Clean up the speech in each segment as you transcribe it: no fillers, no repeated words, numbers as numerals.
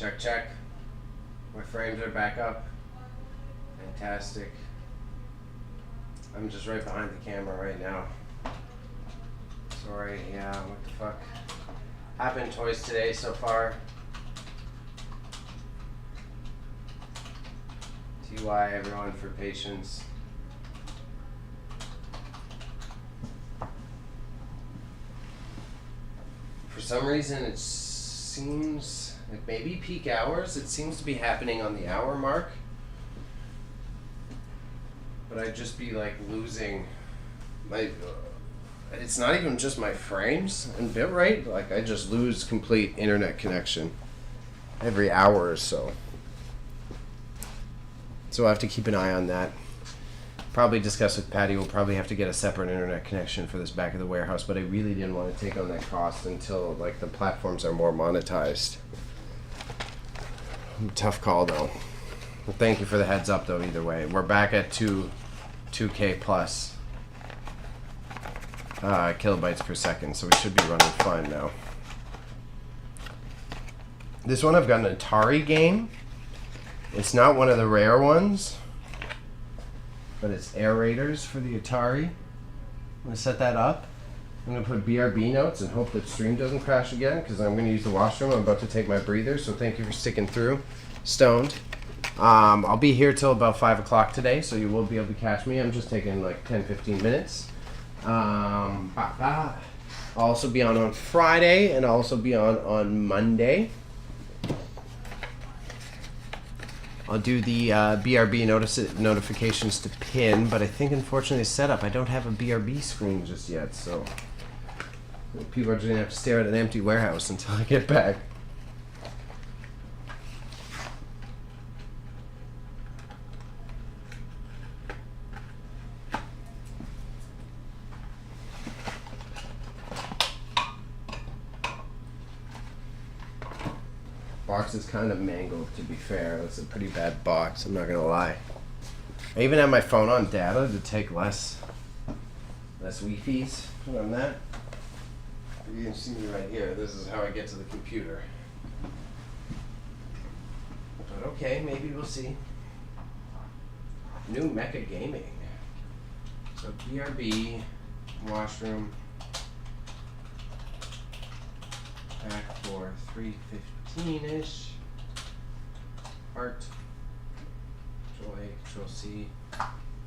Check, check. My frames are back up. Fantastic. I'm just right behind the camera right now. Sorry, yeah, what the fuck. Happened twice today so far. TY everyone for patience. For some reason it seems like maybe peak hours. It seems to be happening on the hour mark. But I'd just be like losing my... it's not even just my frames and bitrate. Like I just lose complete internet connection every hour or so. So I have to keep an eye on that. Probably discuss with Patty. We'll probably have to get a separate internet connection for this back of the warehouse, but I really didn't want to take on that cost until like the platforms are more monetized. Tough call though. Well, thank you for the heads up though. Either way, we're back at 2K plus kilobytes per second, so we should be running fine now. This one I've got an Atari game. It's not one of the rare ones, but it's aerators for the Atari. I'm going to set that up. I'm going to put BRB notes and hope that stream doesn't crash again because I'm going to use the washroom. I'm about to take my breather, so thank you for sticking through. Stoned. I'll be here till about 5 o'clock today, so you will be able to catch me. I'm just taking like 10-15 minutes. I'll also be on Friday, and I'll also be on Monday. I'll do the BRB notifications to pin, but I think unfortunately set up. I don't have a BRB screen just yet, so people are just going to have to stare at an empty warehouse until I get back. Box is kind of mangled, to be fair. It's a pretty bad box, I'm not gonna lie. I even have my phone on data to take less Wi-Fi's on that. You can see me right here. This is how I get to the computer. But okay, maybe we'll see. New Mecha Gaming. So BRB, washroom, pack for 315-ish. Art. Control A, Control C.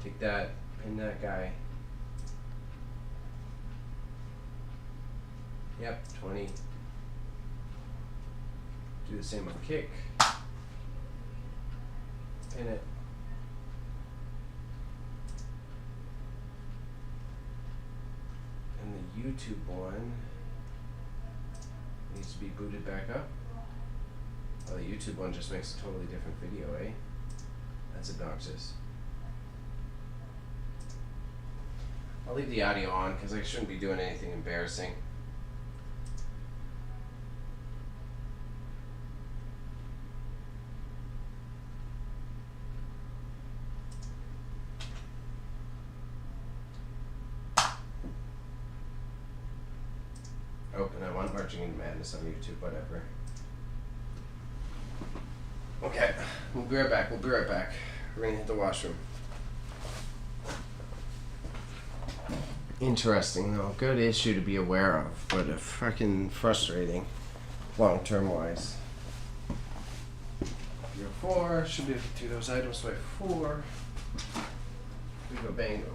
Take that, pin that guy. Yep, 20. Do the same with kick. Pin it. And the YouTube one needs to be booted back up. Well, the YouTube one just makes a totally different video, eh? That's obnoxious. I'll leave the audio on because I shouldn't be doing anything embarrassing. Oh, and I want Marching into Madness on YouTube, whatever. Okay, we'll be right back. We're gonna hit the washroom. Interesting though, good issue to be aware of, but fucking frustrating, long-term wise. 4 should be able to do those items by 4. We go bango.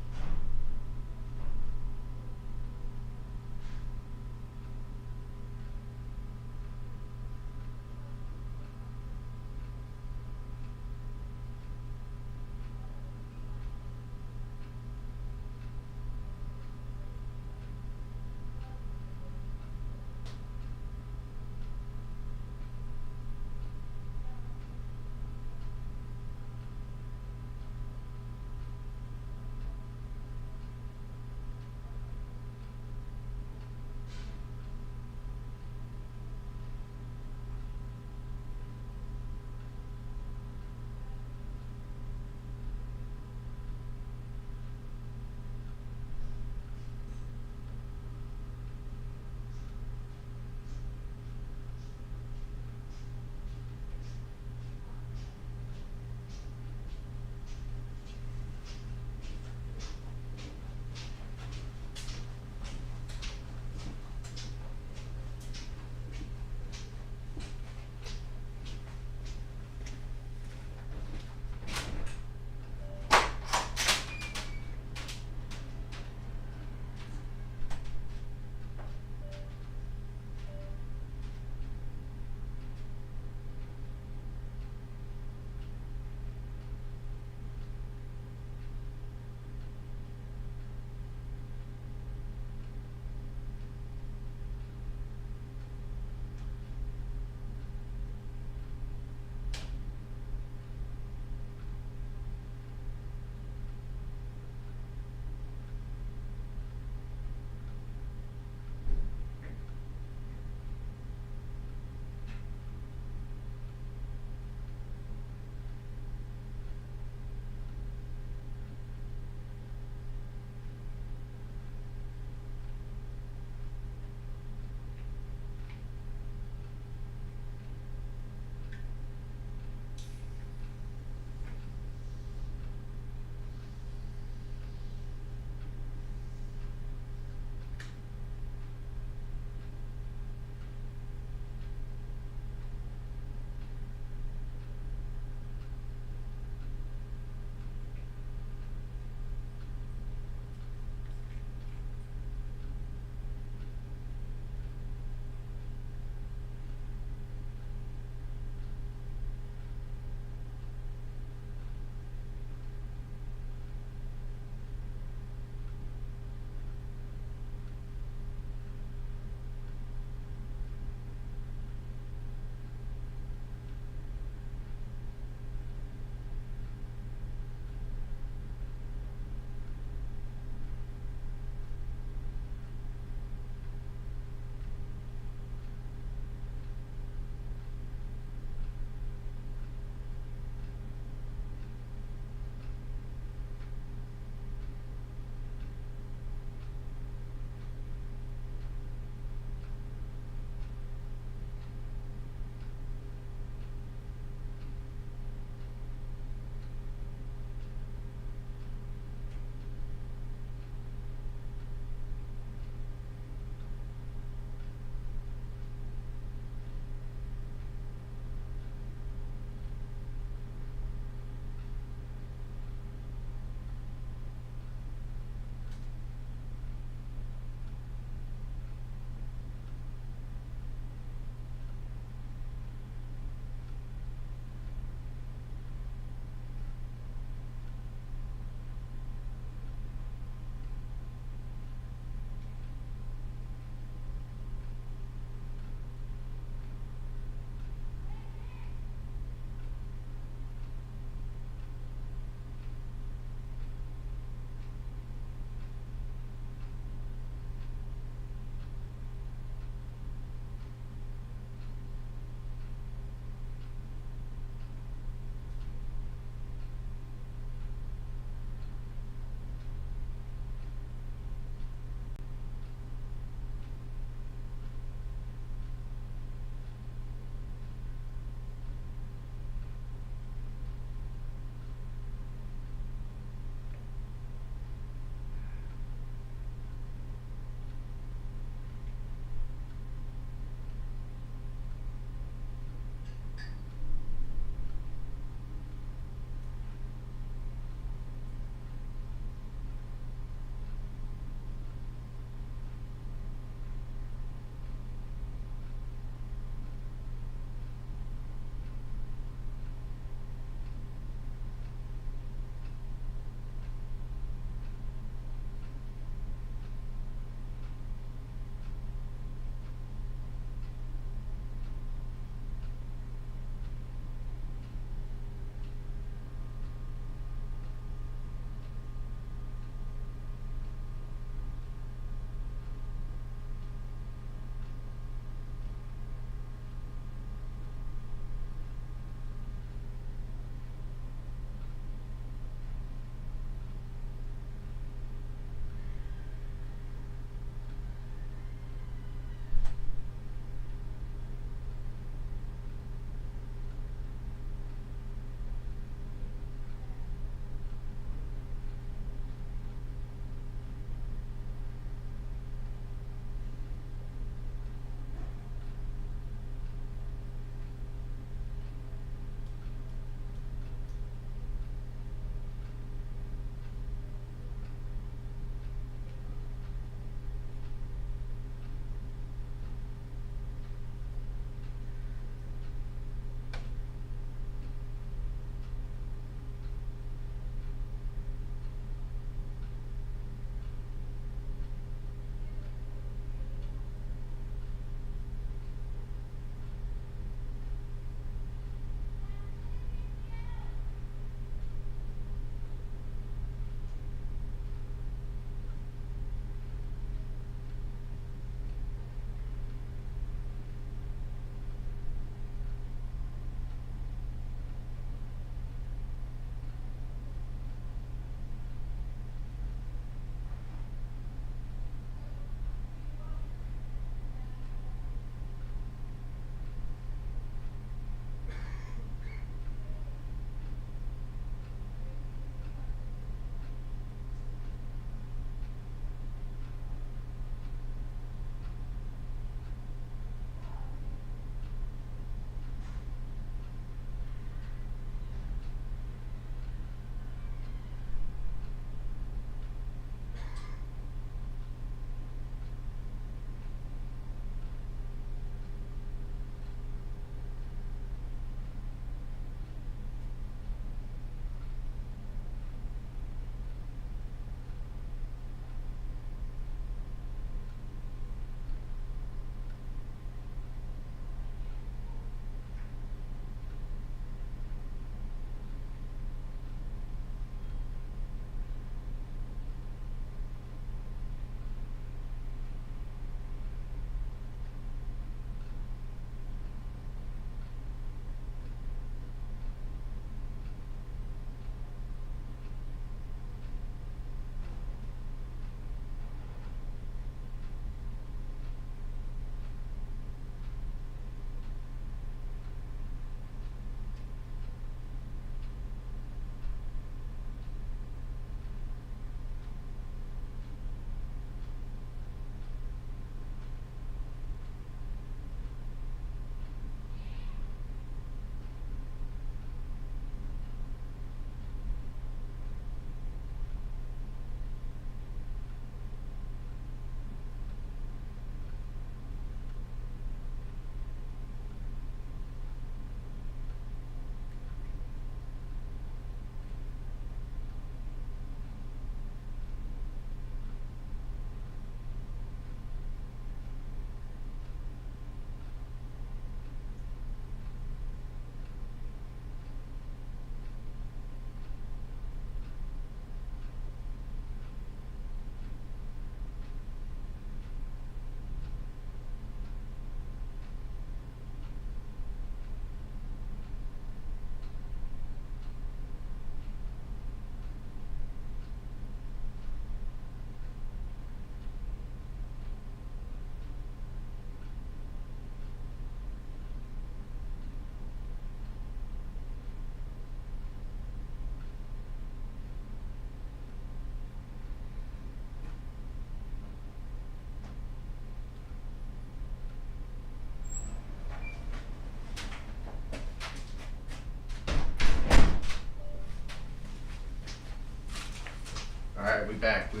back. We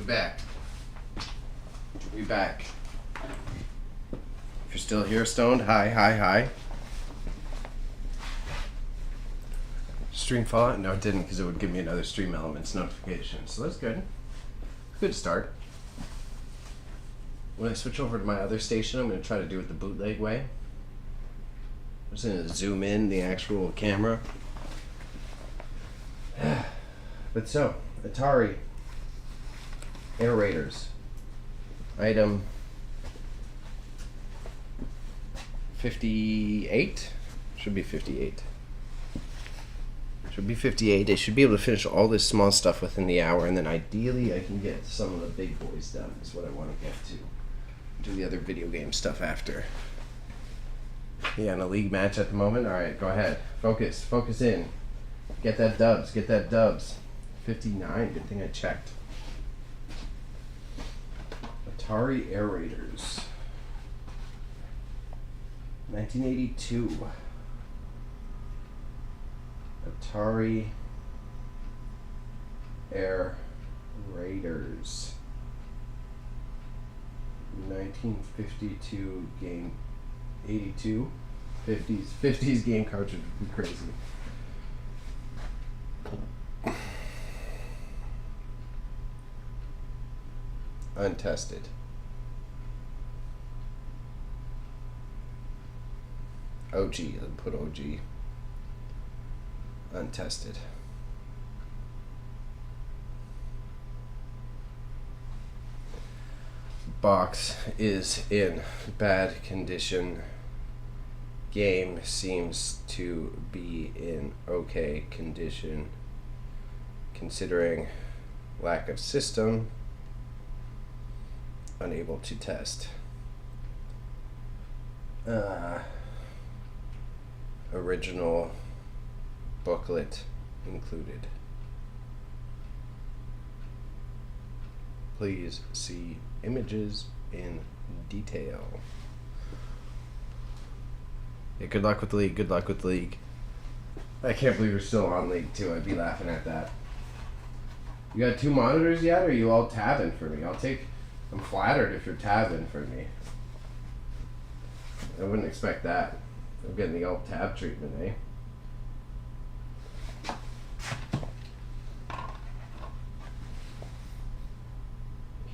back. If you're still here, Stoned, hi. Stream fall? No, it didn't, because it would give me another Stream Elements notification. So that's good. Good start. When I switch over to my other station, I'm going to try to do it the bootleg way. I'm just going to zoom in the actual camera. But so, Atari aerators. Item 58? Should be 58. Should be 58. I should be able to finish all this small stuff within the hour, and then ideally I can get some of the big boys done, is what I want to get to. Do the other video game stuff after. Yeah, in a league match at the moment? Alright, go ahead. Focus in. Get that dubs. 59, good thing I checked. Atari aerators. 1982. Atari Air Raiders. 1952 game. 82. 50s game cartridge would be crazy. Untested. OG, let's put OG. Untested. Box is in bad condition. Game seems to be in okay condition considering lack of system. Unable to test. Original booklet included. Please see images in detail. Yeah, good luck with the league. I can't believe we're still on League 2. I'd be laughing at that. You got 2 monitors yet, or are you all tabbing for me? I'm flattered if you're tabbing for me. I wouldn't expect that. I'm getting the alt tab treatment, eh?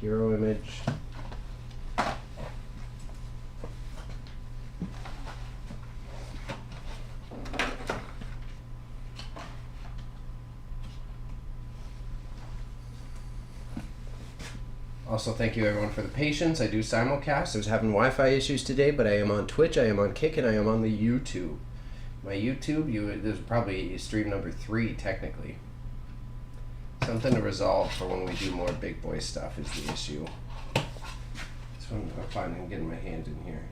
Hero image. Also, thank you everyone for the patience. I do simulcast. I was having Wi-Fi issues today, but I am on Twitch, I am on Kick, and I am on the YouTube. My YouTube, this is probably stream number 3, technically. Something to resolve for when we do more big boy stuff is the issue. So I'm finding getting my hand in here.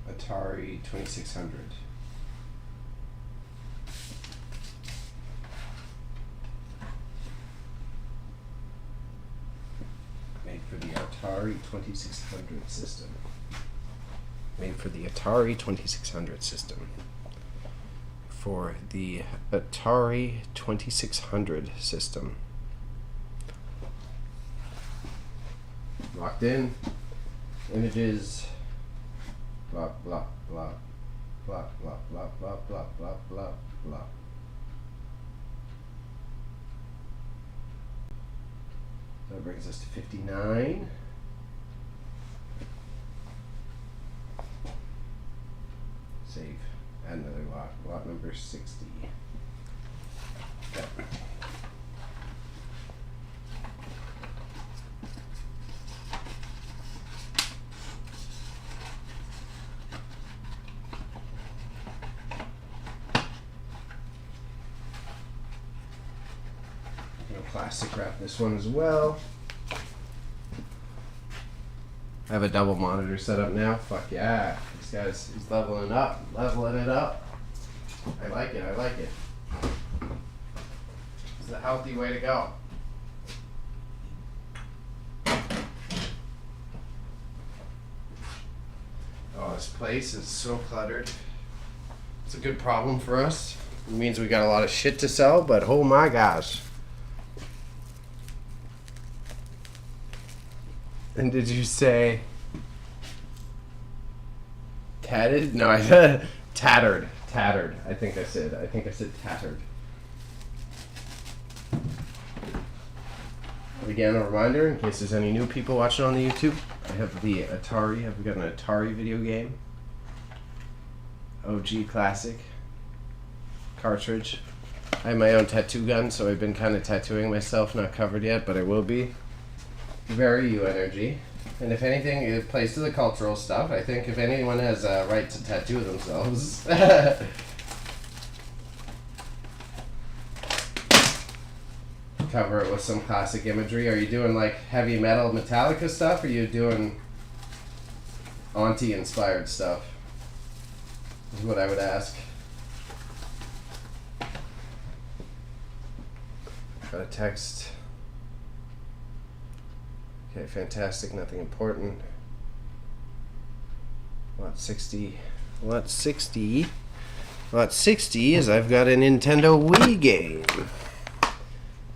Atari 2600. Made for the Atari 2600 system. Made for the Atari 2600 system. For the Atari 2600 system. Locked in. Images. Blah, blah, blah, blah, blah, blah, blah, blah, blah, blah, blah. So that brings us to 59. Save. Add another lot. Lot number 60. Okay. Plastic wrap this one as well. I have a double monitor set up now. Fuck yeah. This guy's, he's leveling up. Leveling it up. I like it. I like it. It's a healthy way to go. Oh, this place is so cluttered. It's a good problem for us. It means we got a lot of shit to sell, but oh my gosh. And did you say tatted? No, I said tattered. Tattered. I think I said tattered. Again, a reminder in case there's any new people watching on the YouTube. I have the Atari. I've got an Atari video game. OG classic cartridge. I have my own tattoo gun, so I've been kind of tattooing myself. Not covered yet, but I will be. Very you energy. And if anything, it plays to the cultural stuff. I think if anyone has a right to tattoo themselves. Cover it with some classic imagery. Are you doing like heavy metal Metallica stuff, or are you doing Auntie inspired stuff? Is what I would ask. Got a text. Okay, fantastic, nothing important. Lot 60 is I've got a Nintendo Wii game.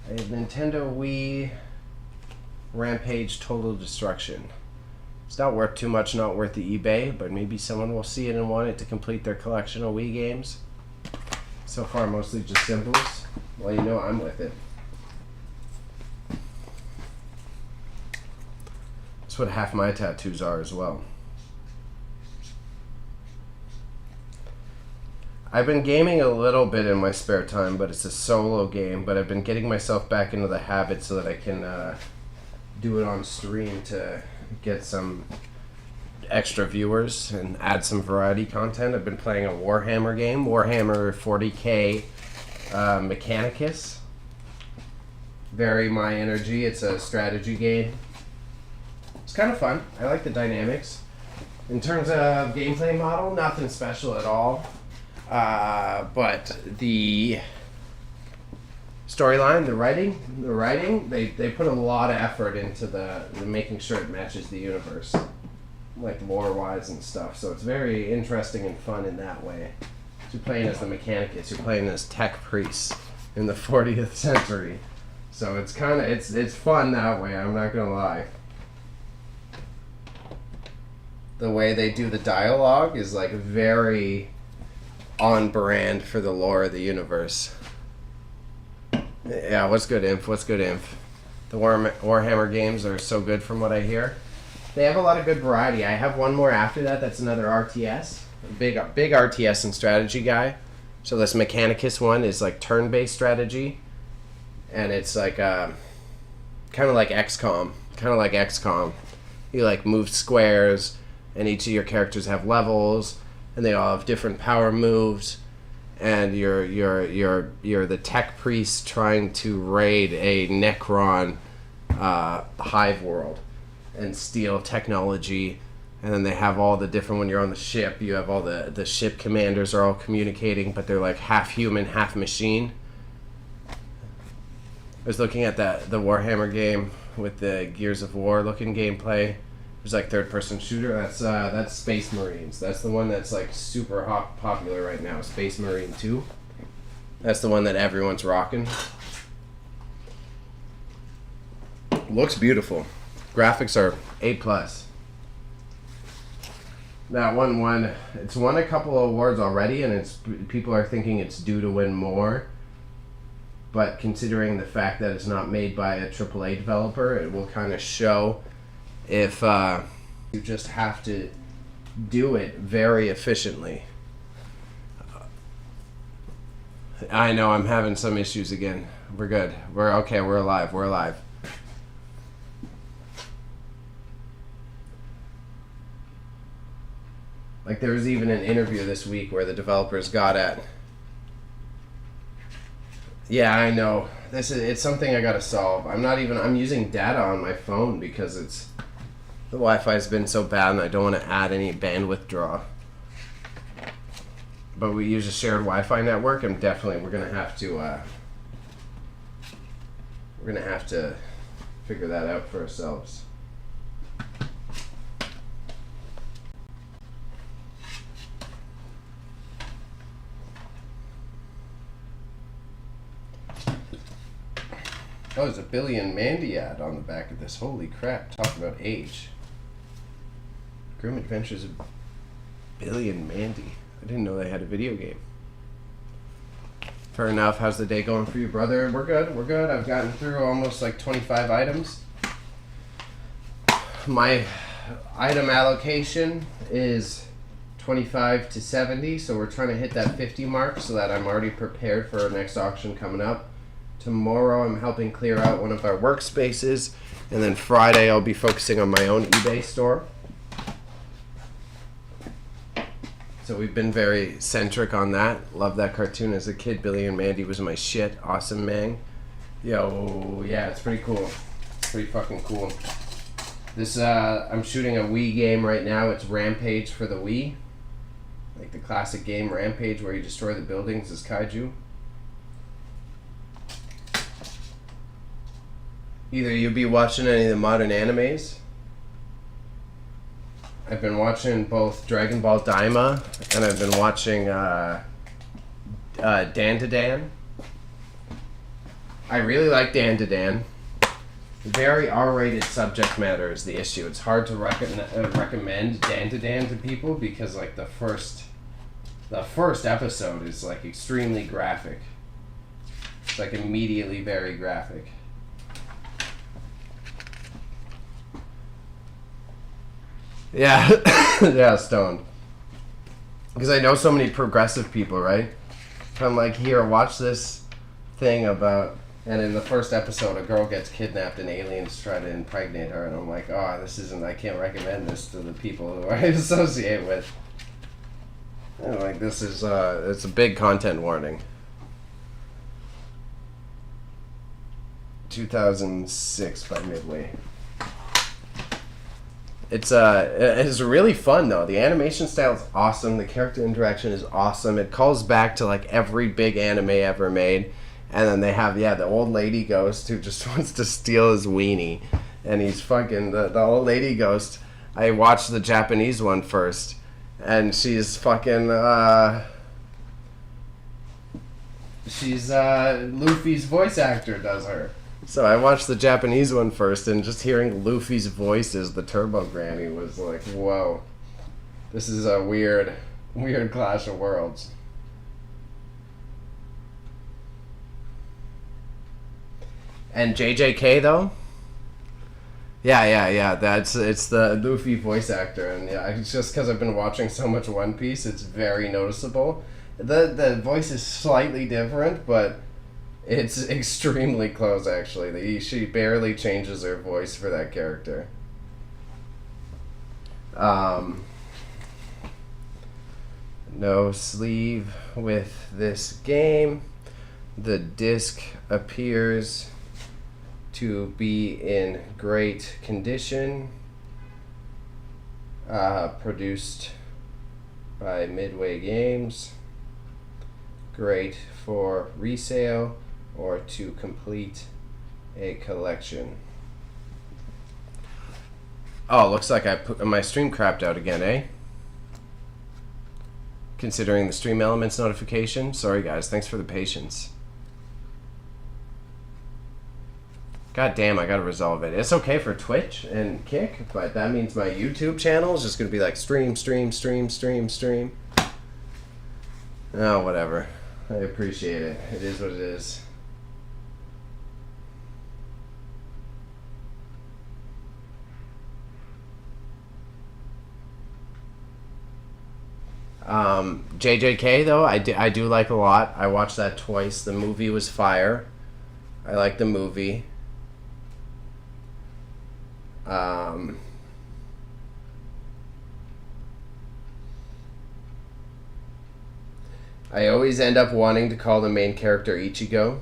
A Nintendo Wii Rampage Total Destruction. It's not worth too much, not worth the eBay, but maybe someone will see it and want it to complete their collection of Wii games. So far, mostly just symbols. Well, you know I'm with it. That's what half my tattoos are as well. I've been gaming a little bit in my spare time, but it's a solo game. But I've been getting myself back into the habit so that I can do it on stream to get some extra viewers and add some variety content. I've been playing a Warhammer game, Warhammer 40k Mechanicus. Very my energy. It's a strategy game. It's kind of fun. I like the dynamics. In terms of gameplay model, nothing special at all. But the storyline, the writing, they put a lot of effort into the making sure it matches the universe, like lore-wise and stuff. So it's very interesting and fun in that way. You're playing as the Mechanicus. You're playing as tech priests in the 40th century. So it's kind of it's fun that way. I'm not gonna lie. The way they do the dialogue is like very on brand for the lore of the universe. Yeah, what's good, Inf? What's good, Inf? The Warhammer games are so good from what I hear. They have a lot of good variety. I have one more after that. That's another RTS. A big RTS and strategy guy. So this Mechanicus one is like turn-based strategy. And it's like kind of like XCOM. You like move squares, and each of your characters have levels, and they all have different power moves, and you're the tech priest trying to raid a Necron hive world and steal technology. And then they have all the different, when you're on the ship, you have all the ship commanders are all communicating, but they're like half human, half machine. I was looking at the Warhammer game with the Gears of War looking gameplay. There's like third-person shooter. That's Space Marines. That's the one that's like super popular right now. Space Marine 2. That's the one that everyone's rocking. Looks beautiful. Graphics are A+. That one it's won a couple of awards already, and people are thinking it's due to win more. But considering the fact that it's not made by a AAA developer, it will kind of show if you just have to do it very efficiently. I know I'm having some issues again. We're good. We're okay. We're alive. We're alive. Like there was even an interview this week where the developers got at. Yeah, I know. It's something I gotta solve. I'm using data on my phone because The Wi-Fi has been so bad, and I don't want to add any bandwidth draw. But we use a shared Wi-Fi network, and definitely we're gonna have to figure that out for ourselves. Oh, there's a Billy and Mandy ad on the back of this. Holy crap! Talk about age. Grim Adventures of Billy and Mandy. I didn't know they had a video game. Fair enough. How's the day going for you, brother? We're good. We're good. I've gotten through almost like 25 items. My item allocation is 25 to 70, so we're trying to hit that 50 mark so that I'm already prepared for our next auction coming up. Tomorrow I'm helping clear out one of our workspaces, and then Friday I'll be focusing on my own eBay store. So we've been very centric on that. Love that cartoon as a kid. Billy and Mandy was my shit. Awesome, man. Yo, yeah, it's pretty cool. Pretty fucking cool. This, I'm shooting a Wii game right now. It's Rampage for the Wii. Like the classic game Rampage where you destroy the buildings as kaiju. Either you'll be watching any of the modern animes. I've been watching both Dragon Ball Daima, and I've been watching Dan to Dan. I really like Dan to Dan. Very R-rated subject matter is the issue. It's hard to recommend Dan to Dan to people because like the first episode is like extremely graphic. It's like immediately very graphic. Yeah, yeah, stoned. Because I know so many progressive people, right? I'm like, here, watch this thing about, and in the first episode, a girl gets kidnapped and aliens try to impregnate her, and I'm like, oh, this isn't, I can't recommend this to the people who I associate with. And like, this is, it's a big content warning. 2006 by Midway. It's really fun though. The animation style is awesome. The character interaction is awesome. It calls back to like every big anime ever made. And then they have, yeah, the old lady ghost who just wants to steal his weenie. And he's fucking, the old lady ghost. I watched the Japanese one first. And she's fucking, she's Luffy's voice actor does her. So I watched the Japanese one first, and just hearing Luffy's voice as the Turbo Granny was like, whoa. This is a weird clash of worlds. And JJK though? Yeah. It's the Luffy voice actor, and yeah, it's just because I've been watching so much One Piece, it's very noticeable. The voice is slightly different, but it's extremely close, actually. She barely changes her voice for that character. No sleeve with this game. The disc appears to be in great condition. Produced by Midway Games. Great for resale or to complete a collection. Oh, looks like I put my stream crapped out again, eh? Considering the stream elements notification. Sorry guys, thanks for the patience. God damn, I gotta resolve it. It's okay for Twitch and Kick, but that means my YouTube channel is just gonna be like stream. Oh, whatever. I appreciate it. It is what it is. JJK though, I do like a lot. I watched that twice. The movie was fire. I like the movie. I always end up wanting to call the main character Ichigo.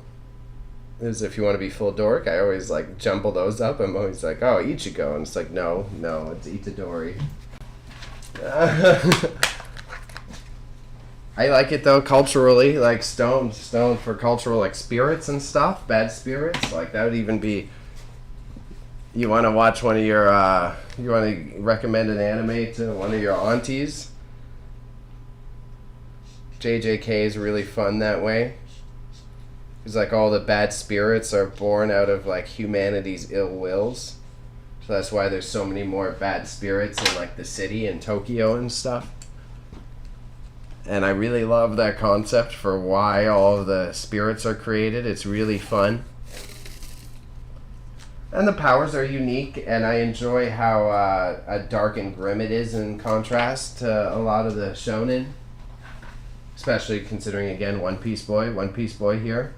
is if you want to be full dork, I always like jumble those up. I'm always like, oh, Ichigo, and it's like, no, it's Itadori. I like it though culturally, like stone for cultural like spirits and stuff, bad spirits. Like that would even be. You want to watch one of your, you want to recommend an anime to one of your aunties. JJK is really fun that way. It's like all the bad spirits are born out of like humanity's ill wills. So that's why there's so many more bad spirits in like the city and Tokyo and stuff. And I really love that concept for why all of the spirits are created. It's really fun. And the powers are unique, and I enjoy how dark and grim it is in contrast to a lot of the shonen. Especially considering, again, One Piece Boy here.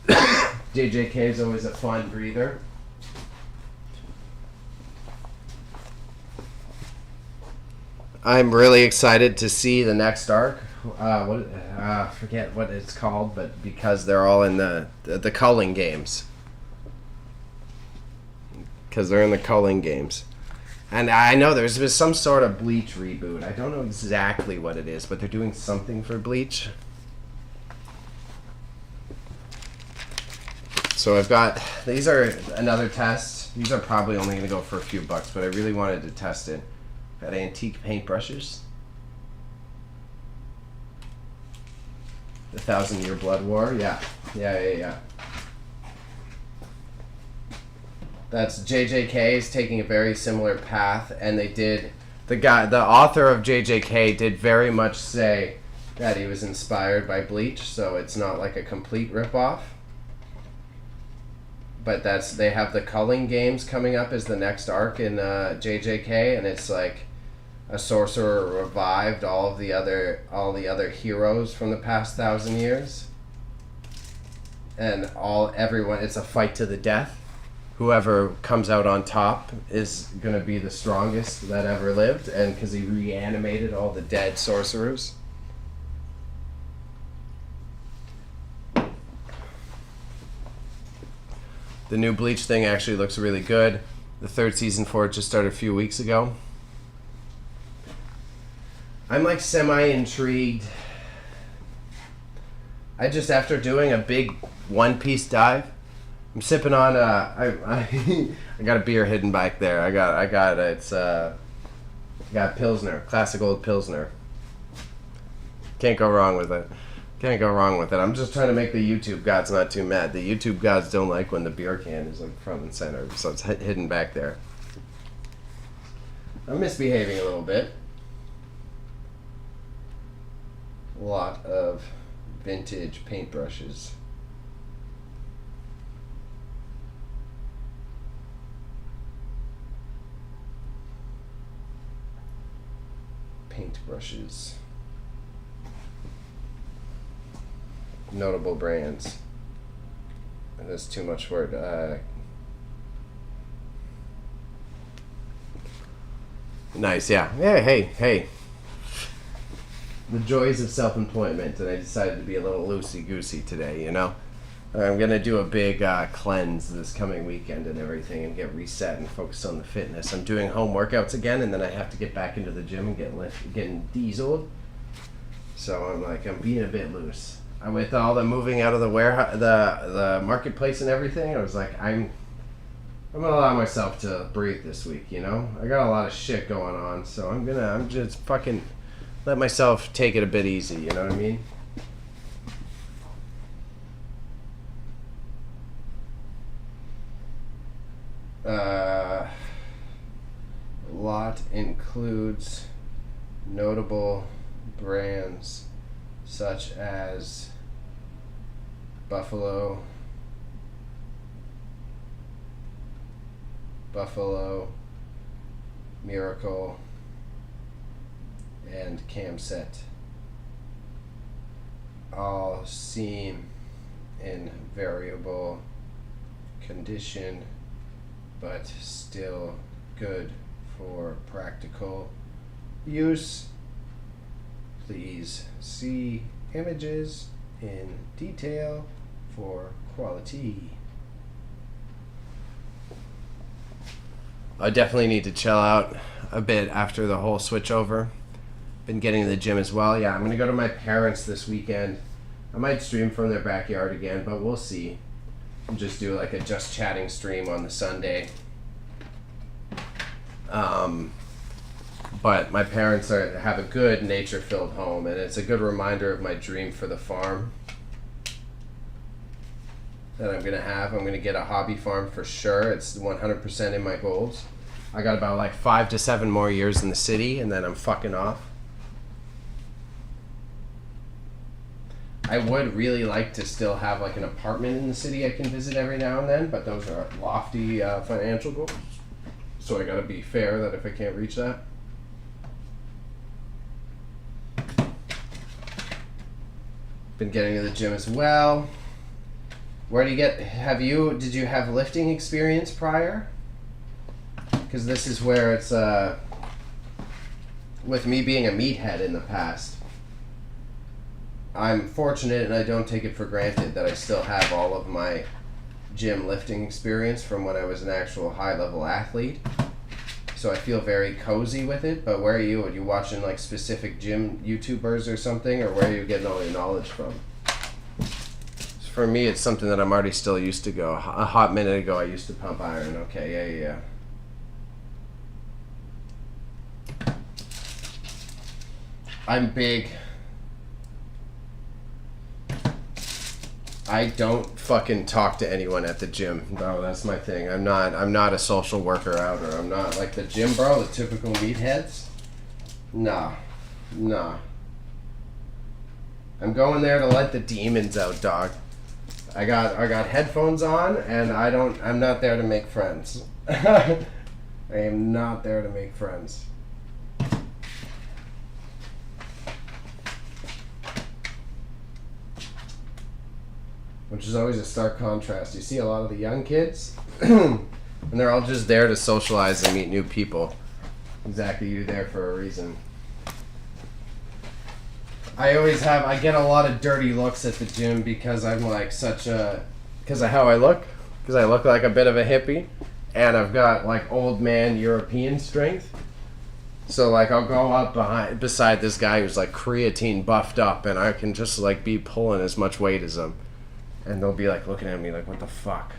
JJK is always a fun breather. I'm really excited to see the next arc. Forget what it's called, but because they're all in the culling games. Because they're in the culling games. And I know there's been some sort of Bleach reboot. I don't know exactly what it is, but they're doing something for Bleach. So I've got, these are another test. These are probably only going to go for a few bucks, but I really wanted to test it. Got antique paintbrushes. The 1,000-Year Blood War, yeah. That's JJK is taking a very similar path, and they did, the author of JJK did very much say that he was inspired by Bleach, so it's not like a complete ripoff. But they have the culling games coming up as the next arc in JJK, and it's like a sorcerer revived all the other heroes from the past 1,000 years, and everyone. It's a fight to the death. Whoever comes out on top is gonna be the strongest that ever lived, and because he reanimated all the dead sorcerers. The new Bleach thing actually looks really good. The third season for it just started a few weeks ago. I'm like semi-intrigued. I just, after doing a big One Piece dive, I'm sipping on, I got a beer hidden back there. I got Pilsner, classic old Pilsner. Can't go wrong with it. Can't go wrong with it. I'm just trying to make the YouTube gods not too mad. The YouTube gods don't like when the beer can is like front and center, so it's hidden back there. I'm misbehaving a little bit. A lot of vintage paintbrushes. Paintbrushes. Notable brands. That's too much word. Nice, yeah. Yeah, hey. The joys of self-employment, and I decided to be a little loosey-goosey today, you know? I'm going to do a big cleanse this coming weekend and everything and get reset and focus on the fitness. I'm doing home workouts again, and then I have to get back into the gym and getting dieseled. So I'm being a bit loose. With all the moving out of the warehouse, the marketplace and everything, I was like, I'm gonna allow myself to breathe this week, you know? I got a lot of shit going on, so I'm just fucking let myself take it a bit easy, you know what I mean? Lot includes notable brands such as Buffalo, Miracle, and Camset. All seem in variable condition, but still good for practical use. Please see images in detail for quality. I definitely need to chill out a bit after the whole switch over. Been getting to the gym as well. Yeah, I'm gonna go to my parents this weekend. I might stream from their backyard again, but we'll see. I'll just do like a just chatting stream on the Sunday. But my parents have a good nature-filled home, and it's a good reminder of my dream for the farm that I'm gonna have. I'm gonna get a hobby farm for sure. It's 100% in my goals. I got about like 5 to 7 more years in the city, and then I'm fucking off. I would really like to still have like an apartment in the city I can visit every now and then, but those are lofty financial goals. So I gotta be fair that if I can't reach that. Been getting to the gym as well. Where do you get, did you have lifting experience prior? Because this is where it's, with me being a meathead in the past, I'm fortunate and I don't take it for granted that I still have all of my gym lifting experience from when I was an actual high-level athlete. So I feel very cozy with it. But where are you? Are you watching like specific gym YouTubers or something, or where are you getting all your knowledge from? For me, it's something that I'm already still used to go. A hot minute ago, I used to pump iron. Okay, yeah. I'm big. I don't fucking talk to anyone at the gym. No, that's my thing. I'm not a social worker outer. I'm not like the gym bro, the typical meatheads. Nah. I'm going there to let the demons out, dog. I got headphones on, and I'm not there to make friends. I am not there to make friends. Which is always a stark contrast. You see a lot of the young kids, and they're all just there to socialize and meet new people. Exactly, you're there for a reason. I get a lot of dirty looks at the gym because I'm like because of how I look. Because I look like a bit of a hippie, and I've got like old man European strength. So like I'll go up beside this guy who's like creatine buffed up, and I can just like be pulling as much weight as him. And they'll be like looking at me like, what the fuck?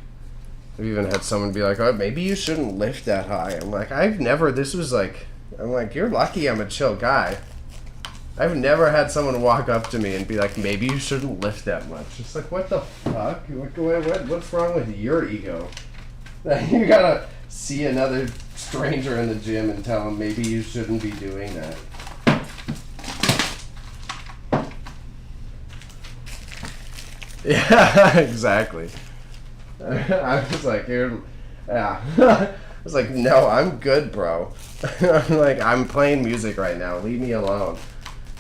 I've even had someone be like, oh, maybe you shouldn't lift that high. I'm like, I'm like, you're lucky I'm a chill guy. I've never had someone walk up to me and be like, maybe you shouldn't lift that much. It's like, what the fuck? What's wrong with your ego? You gotta see another stranger in the gym and tell him maybe you shouldn't be doing that. Yeah, exactly. I was like, yeah. I was like, no, I'm good, bro. I'm like, I'm playing music right now. Leave me alone.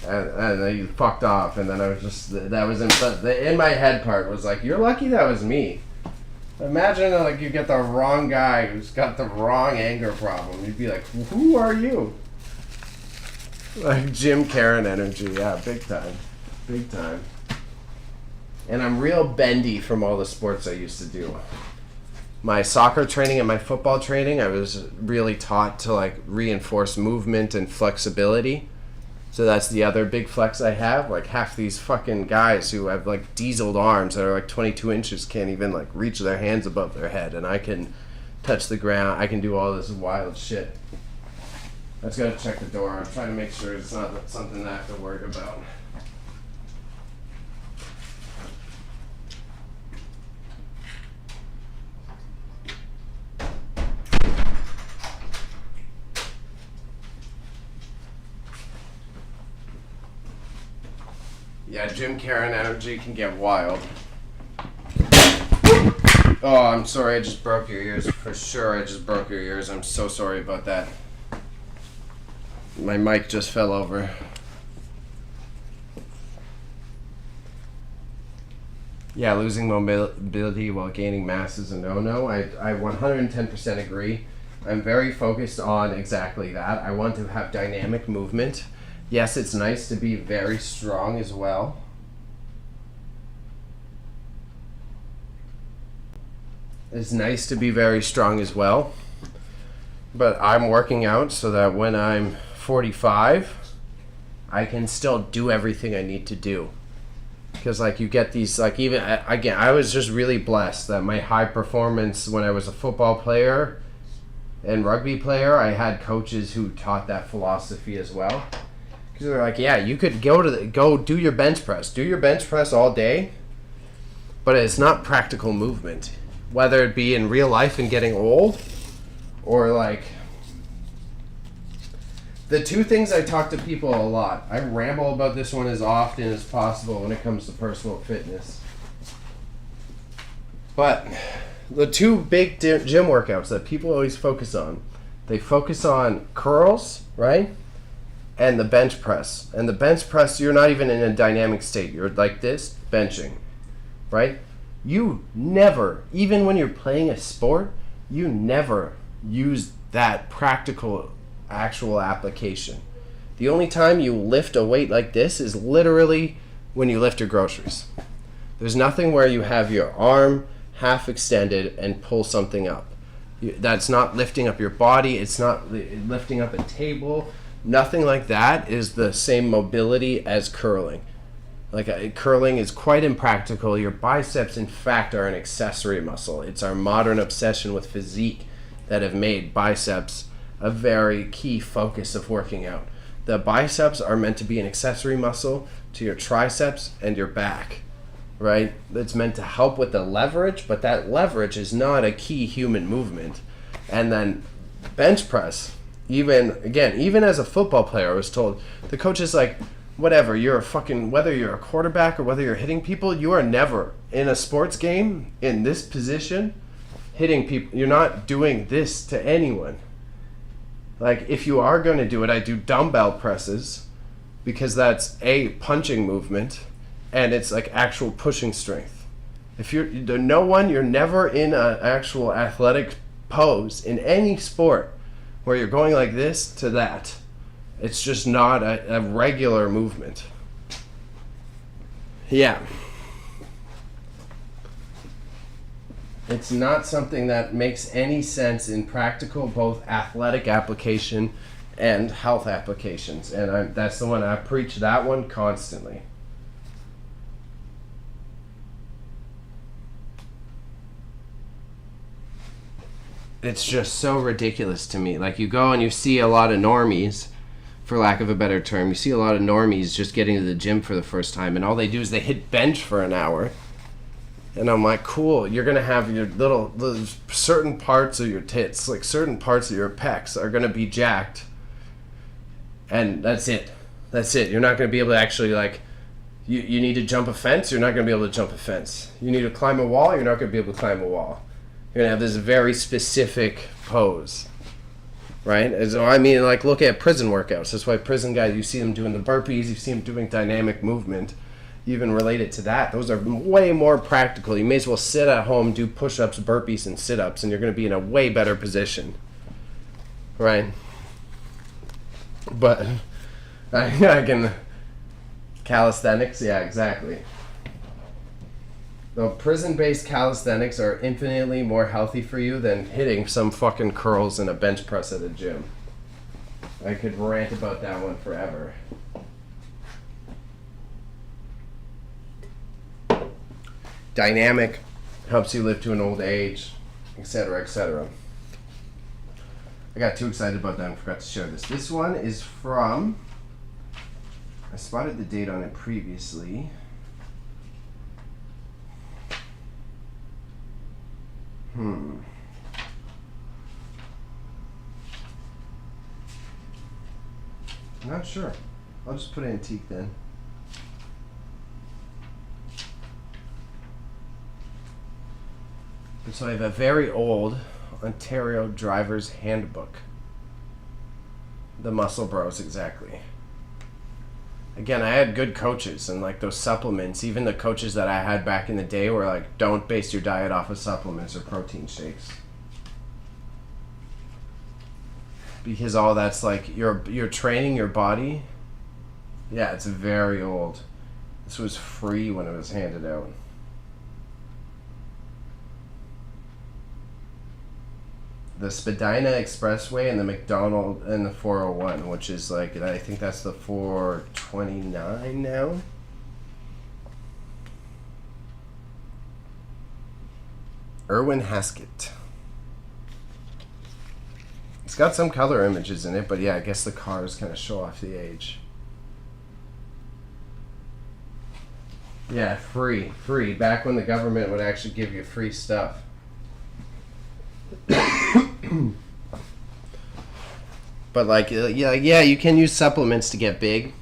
And then he fucked off, and then I was just, that was in my head part was like, you're lucky that was me. Imagine like you get the wrong guy who's got the wrong anger problem. You'd be like, who are you? Like Jim Karen energy, yeah, big time. Big time. And I'm real bendy from all the sports I used to do. My soccer training and my football training, I was really taught to like reinforce movement and flexibility. So that's the other big flex I have. Like half these fucking guys who have like dieseled arms that are like 22 inches can't even like reach their hands above their head. And I can touch the ground. I can do all this wild shit. I just gotta check the door. I'm trying to make sure it's not something I have to worry about. Yeah, Jim Karen energy can get wild. Oh, I'm sorry, I just broke your ears. For sure, I just broke your ears. I'm so sorry about that. My mic just fell over. Yeah, losing mobility while gaining mass is a no-no. I 110% agree. I'm very focused on exactly that. I want to have dynamic movement. Yes, it's nice to be very strong as well. It's nice to be very strong as well. But I'm working out so that when I'm 45, I can still do everything I need to do. Because like you get these, like, even again, I was just really blessed that my high performance when I was a football player and rugby player, I had coaches who taught that philosophy as well. Because they're like, yeah, you could go do your bench press. Do your bench press all day, but it's not practical movement. Whether it be in real life and getting old, or like... The two things I talk to people a lot. I ramble about this one as often as possible when it comes to personal fitness. But the two big gym workouts that people always focus on, they focus on curls, right? And the bench press. And the bench press, you're not even in a dynamic state. You're like this, benching, right? You never, even when you're playing a sport, you never use that practical actual application. The only time you lift a weight like this is literally when you lift your groceries. There's nothing where you have your arm half extended and pull something up. That's not lifting up your body. It's not lifting up a table. Nothing like that is the same mobility as curling. Like curling is quite impractical. Your biceps, in fact, are an accessory muscle. It's our modern obsession with physique that have made biceps a very key focus of working out. The biceps are meant to be an accessory muscle to your triceps and your back, right? It's meant to help with the leverage, but that leverage is not a key human movement. And then bench press, even as a football player, I was told, the coach is like, whatever, whether you're a quarterback or whether you're hitting people, you are never in a sports game in this position hitting people. You're not doing this to anyone. Like, if you are going to do it, I do dumbbell presses because that's a punching movement and it's like actual pushing strength. If you're never in an actual athletic pose in any sport where you're going like this to that. It's just not a regular movement. Yeah. It's not something that makes any sense in practical, both athletic application and health applications. And that's the one, I preach that one constantly. It's just so ridiculous to me. Like, you go and you see a lot of normies, for lack of a better term, you see a lot of normies just getting to the gym for the first time, and all they do is they hit bench for an hour. And I'm like, cool, you're going to have your certain parts of your tits, like certain parts of your pecs are going to be jacked. And that's it. That's it. You're not going to be able to actually, like, you need to jump a fence, you're not going to be able to jump a fence. You need to climb a wall, you're not going to be able to climb a wall. You're going to have this very specific pose, right? And so, I mean, like, look at prison workouts. That's why prison guys, you see them doing the burpees, you see them doing dynamic movement. Even related to that, those are way more practical. You may as well sit at home, do push-ups, burpees, and sit-ups, and you're going to be in a way better position, right? But I can calisthenics, yeah, exactly. The prison-based calisthenics are infinitely more healthy for you than hitting some fucking curls in a bench press at a gym. I could rant about that one forever. Dynamic helps you live to an old age, etc., etc. I got too excited about that and forgot to share this. This one is from, I spotted the date on it previously. I'm not sure. I'll just put antique then. So I have a very old Ontario driver's handbook. The Muscle Bros, exactly. Again, I had good coaches, and like those supplements, even the coaches that I had back in the day were like, don't base your diet off of supplements or protein shakes. Because all that's like, you're training your body. Yeah, it's very old. This was free when it was handed out. the Spadina Expressway and the McDonald and the 401, which is like, I think that's the 429 now. Irwin Haskett. It's got some color images in it, but yeah, I guess the cars kind of show off the age. Yeah, free. Back when the government would actually give you free stuff. But like, yeah, you can use supplements to get big.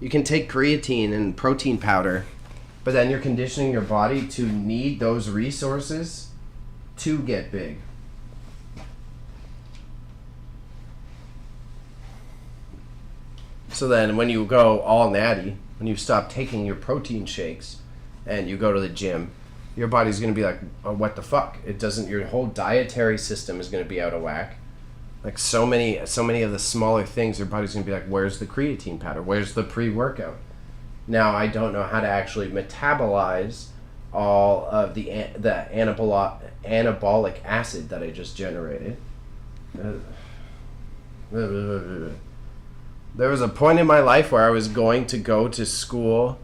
You can take creatine and protein powder, but then you're conditioning your body to need those resources to get big. So then when you go all natty, when you stop taking your protein shakes and you go to the gym, your body's going to be like, oh, what the fuck? It doesn't, your whole dietary system is going to be out of whack. Like so many of the smaller things, your body's going to be like, where's the creatine powder? Where's the pre-workout? Now, I don't know how to actually metabolize all of the anabolic acid that I just generated. There was a point in my life where I was going to go to school.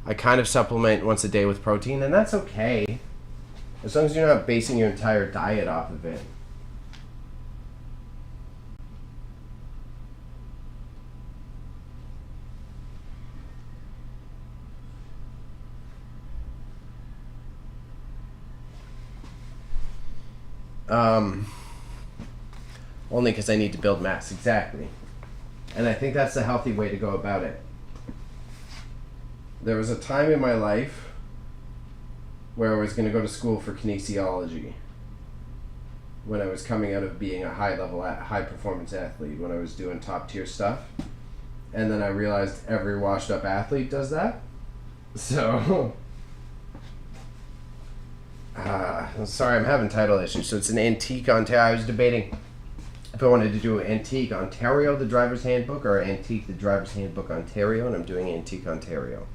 I kind of supplement once a day with protein, and that's okay. As long as you're not basing your entire diet off of it. Only because I need to build mass, exactly. And I think that's the healthy way to go about it. There was a time in my life where I was going to go to school for kinesiology when I was coming out of being a high performance athlete, when I was doing top tier stuff. And then I realized every washed up athlete does that. So, sorry, I'm having title issues. So it's an Antique Ontario. I was debating if I wanted to do Antique Ontario, the Driver's Handbook, or Antique, the Driver's Handbook Ontario, and I'm doing Antique Ontario.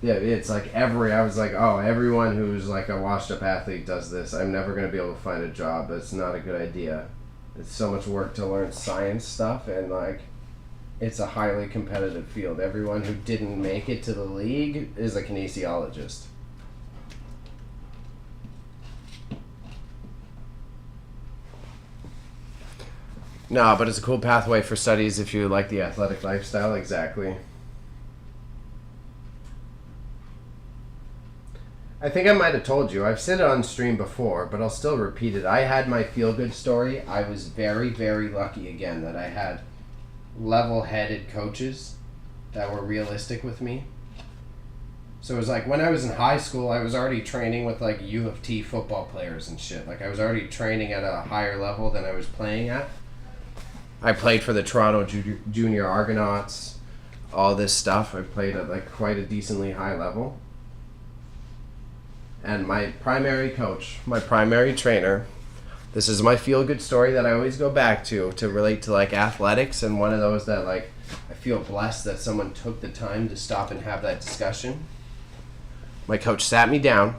Yeah, it's like I was like, oh, everyone who's like a washed up athlete does this. I'm never going to be able to find a job. That's not a good idea. It's so much work to learn science stuff, and like, it's a highly competitive field. Everyone who didn't make it to the league is a kinesiologist. No, but it's a cool pathway for studies if you like the athletic lifestyle, exactly. I think I might have told you. I've said it on stream before, but I'll still repeat it. I had my feel-good story. I was very, very lucky again that I had level-headed coaches that were realistic with me. So it was like when I was in high school, I was already training with like U of T football players and shit. Like I was already training at a higher level than I was playing at. I played for the Toronto Junior Argonauts, all this stuff. I played at like quite a decently high level. And my primary coach, my primary trainer, this is my feel-good story that I always go back to relate to like athletics, and one of those that like I feel blessed that someone took the time to stop and have that discussion. My coach sat me down.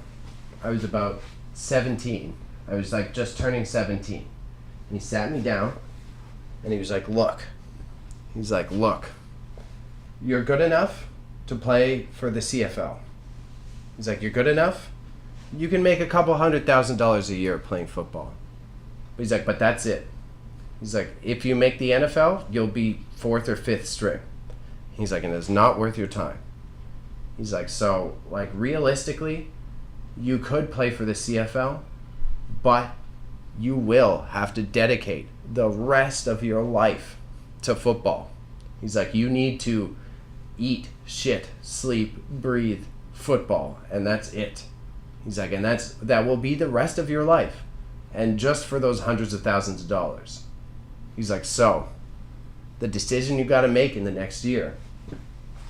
I was about 17. I was like just turning 17. And he sat me down and he was like, look, you're good enough to play for the CFL. He's like, you're good enough. You can make a couple $100,000 a year playing football. But he's like, but that's it. He's like, if you make the NFL, you'll be 4th or 5th string. He's like, and it's not worth your time. He's like, so like realistically, you could play for the CFL, but you will have to dedicate the rest of your life to football. He's like, you need to eat, shit, sleep, breathe football, and that's it. He's like, and that will be the rest of your life, and just for those hundreds of thousands of dollars. He's like, so the decision you got to make in the next year.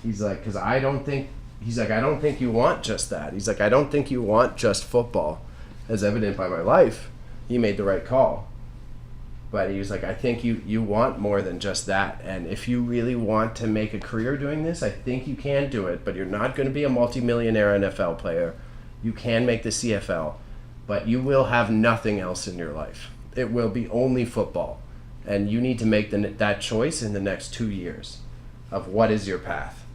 He's like, because I don't think you want just that. He's like, I don't think you want just football, as evident by my life. He made the right call. But he was like, I think you want more than just that. And if you really want to make a career doing this, I think you can do it. But you're not going to be a multimillionaire NFL player. You can make the CFL, but you will have nothing else in your life. It will be only football. And you need to make that choice in the next 2 years of what is your path.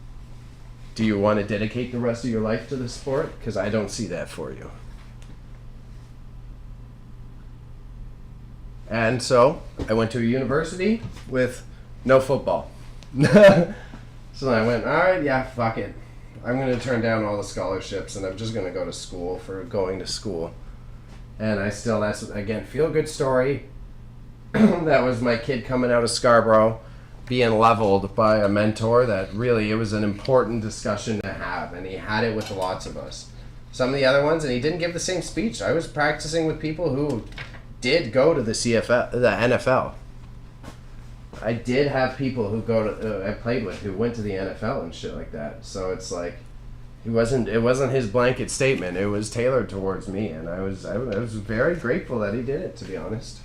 Do you want to dedicate the rest of your life to the sport? Because I don't see that for you. And so I went to a university with no football. So I went, all right, yeah, fuck it. I'm going to turn down all the scholarships and I'm just going to go to school for going to school. And that's, again, feel-good story. That was my kid coming out of Scarborough being leveled by a mentor that really, it was an important discussion to have. And he had it with lots of us. Some of the other ones, and he didn't give the same speech. I was practicing with people who did go to the NFL. I did have people who I played with who went to the NFL and shit like that. So it's like, it wasn't his blanket statement. It was tailored towards me, and I was very grateful that he did it, to be honest.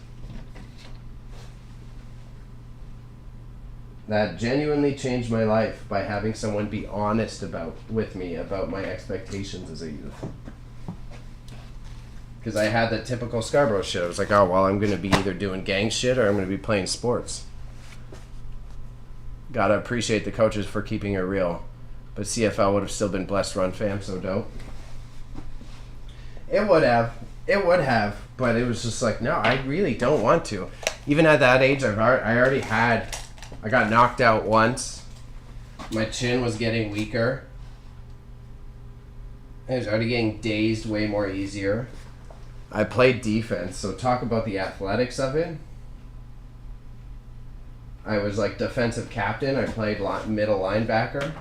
That genuinely changed my life by having someone be honest with me about my expectations as a youth. Because I had that typical Scarborough shit. I was like, oh, well, I'm going to be either doing gang shit or I'm going to be playing sports. Gotta appreciate the coaches for keeping it real. But CFL would have still been blessed run fam, so dope. It would have. But it was just like, no, I really don't want to. Even at that age, I got knocked out once. My chin was getting weaker. I was already getting dazed way more easier. I played defense, so talk about the athletics of it. I was like defensive captain. I played middle linebacker.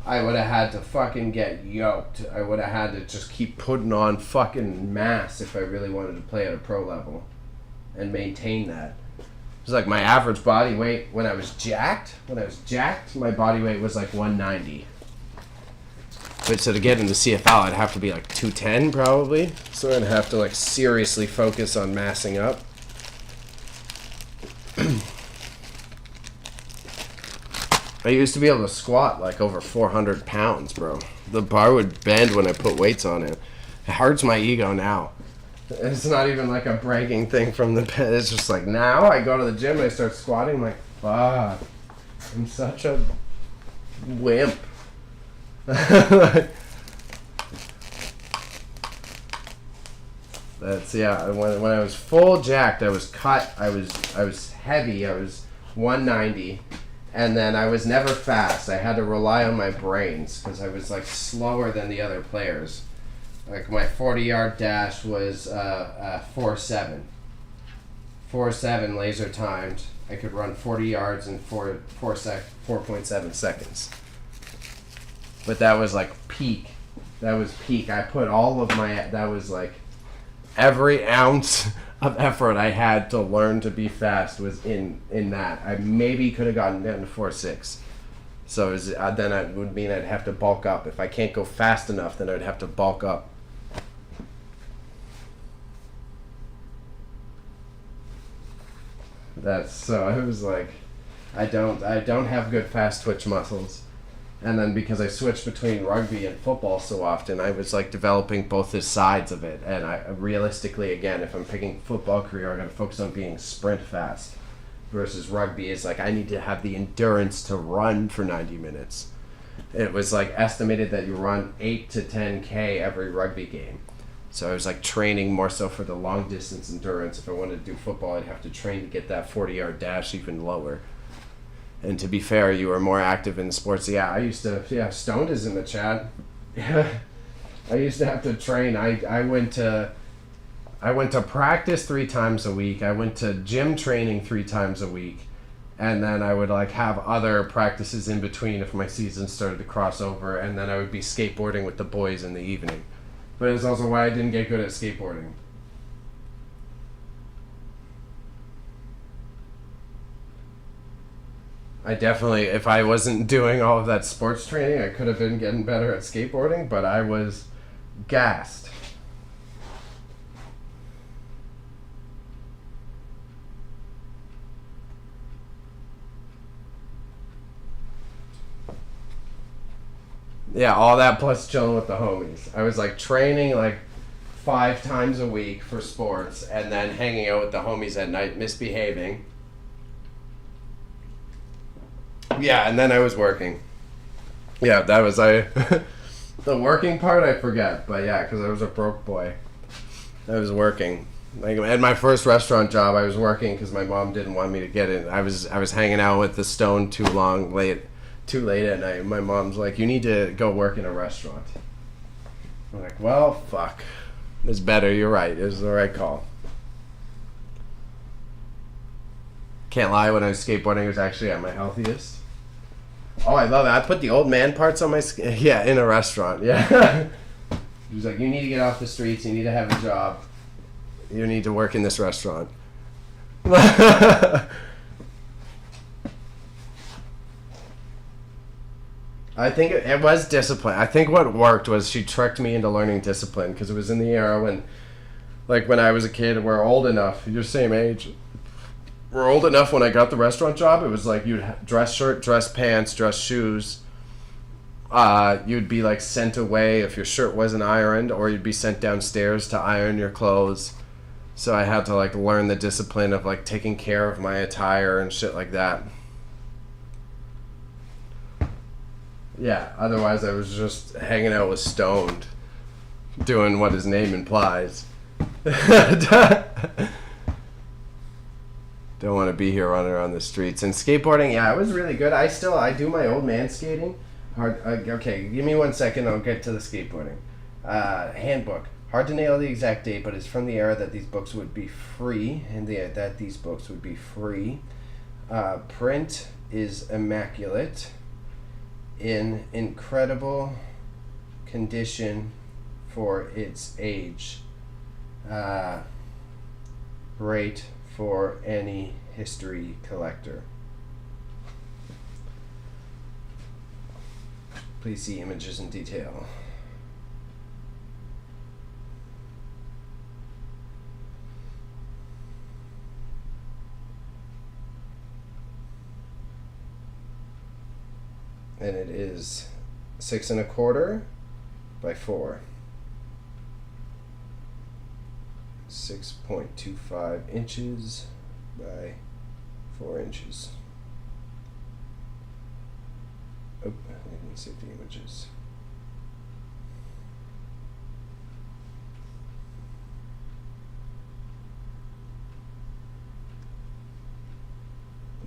I would have had to fucking get yoked. I would have had to just keep putting on fucking mass if I really wanted to play at a pro level and maintain that. It was like my average body weight when I was jacked, my body weight was like 190. But so to get into CFL, I'd have to be like 210 probably. So I'd have to like seriously focus on massing up. I used to be able to squat like over 400 pounds, bro. The bar would bend when I put weights on it. It hurts my ego now. It's not even like a bragging thing from the pit. It's just like now I go to the gym and I start squatting. I'm like, fuck. I'm such a wimp. That's, yeah, when I was full jacked, I was cut, I was heavy, I was 190. And then I was never fast. I had to rely on my brains because I was like slower than the other players. Like my 40-yard dash was 4.7. 4.7 laser timed. I could run 40 yards in 4.7 seconds. But that was like peak. That was peak. I put all of my, that was like every ounce of effort I had to learn to be fast was in that. I maybe could have gotten down to 4.6. So it was, then it would mean I'd have to bulk up. If I can't go fast enough, then I'd have to bulk up. So I was like, I don't have good fast twitch muscles. And then because I switched between rugby and football so often, I was like developing both the sides of it. And I realistically, again, if I'm picking football career, I got to focus on being sprint fast. Versus rugby is like I need to have the endurance to run for 90 minutes. It was like estimated that you run 8 to 10K every rugby game. So I was like training more so for the long distance endurance. If I wanted to do football, I'd have to train to get that 40-yard dash even lower. And to be fair, you were more active in sports. Yeah, I used to. Yeah, Stoned is in the chat. Yeah, I used to have to train. I went to practice 3 times a week. I went to gym training 3 times a week, and then I would like have other practices in between if my season started to cross over. And then I would be skateboarding with the boys in the evening. But it's also why I didn't get good at skateboarding. I definitely, if I wasn't doing all of that sports training, I could have been getting better at skateboarding, but I was gassed. Yeah, all that plus chilling with the homies. I was like training like 5 times a week for sports and then hanging out with the homies at night, misbehaving. Yeah, and then I was working. Yeah, that was the working part I forget, but yeah, because I was a broke boy. I was working. Like at my first restaurant job, I was working because my mom didn't want me to get in. I was hanging out with the stone too late at night. My mom's like, "You need to go work in a restaurant." I'm like, "Well, fuck. It's better. You're right. It was the right call." Can't lie. When I was skateboarding, it was actually at my healthiest. Oh, I love it. I put the old man parts on my yeah, in a restaurant. Yeah. He was like, "You need to get off the streets. You need to have a job. You need to work in this restaurant." I think it was discipline. I think what worked was she tricked me into learning discipline because it was in the era when, like when I was a kid, we're old enough, you're same age. We're old enough when I got the restaurant job. It was like you'd dress shirt, dress pants, dress shoes. You'd be like sent away if your shirt wasn't ironed, or you'd be sent downstairs to iron your clothes. So I had to like learn the discipline of like taking care of my attire and shit like that. Yeah, otherwise I was just hanging out with stoned, doing what his name implies. Don't want to be here running around the streets. And skateboarding, yeah, it was really good. I do my old man skating. Okay, give me 1 second, I'll get to the skateboarding. Handbook. Hard to nail the exact date, but it's from the era that these books would be free, Print is immaculate, in incredible condition for its age. Great for any history collector. Please see images in detail. And it is 6 1/4 by 4. 6.25 inches by 4 inches. Oh, I need safety images.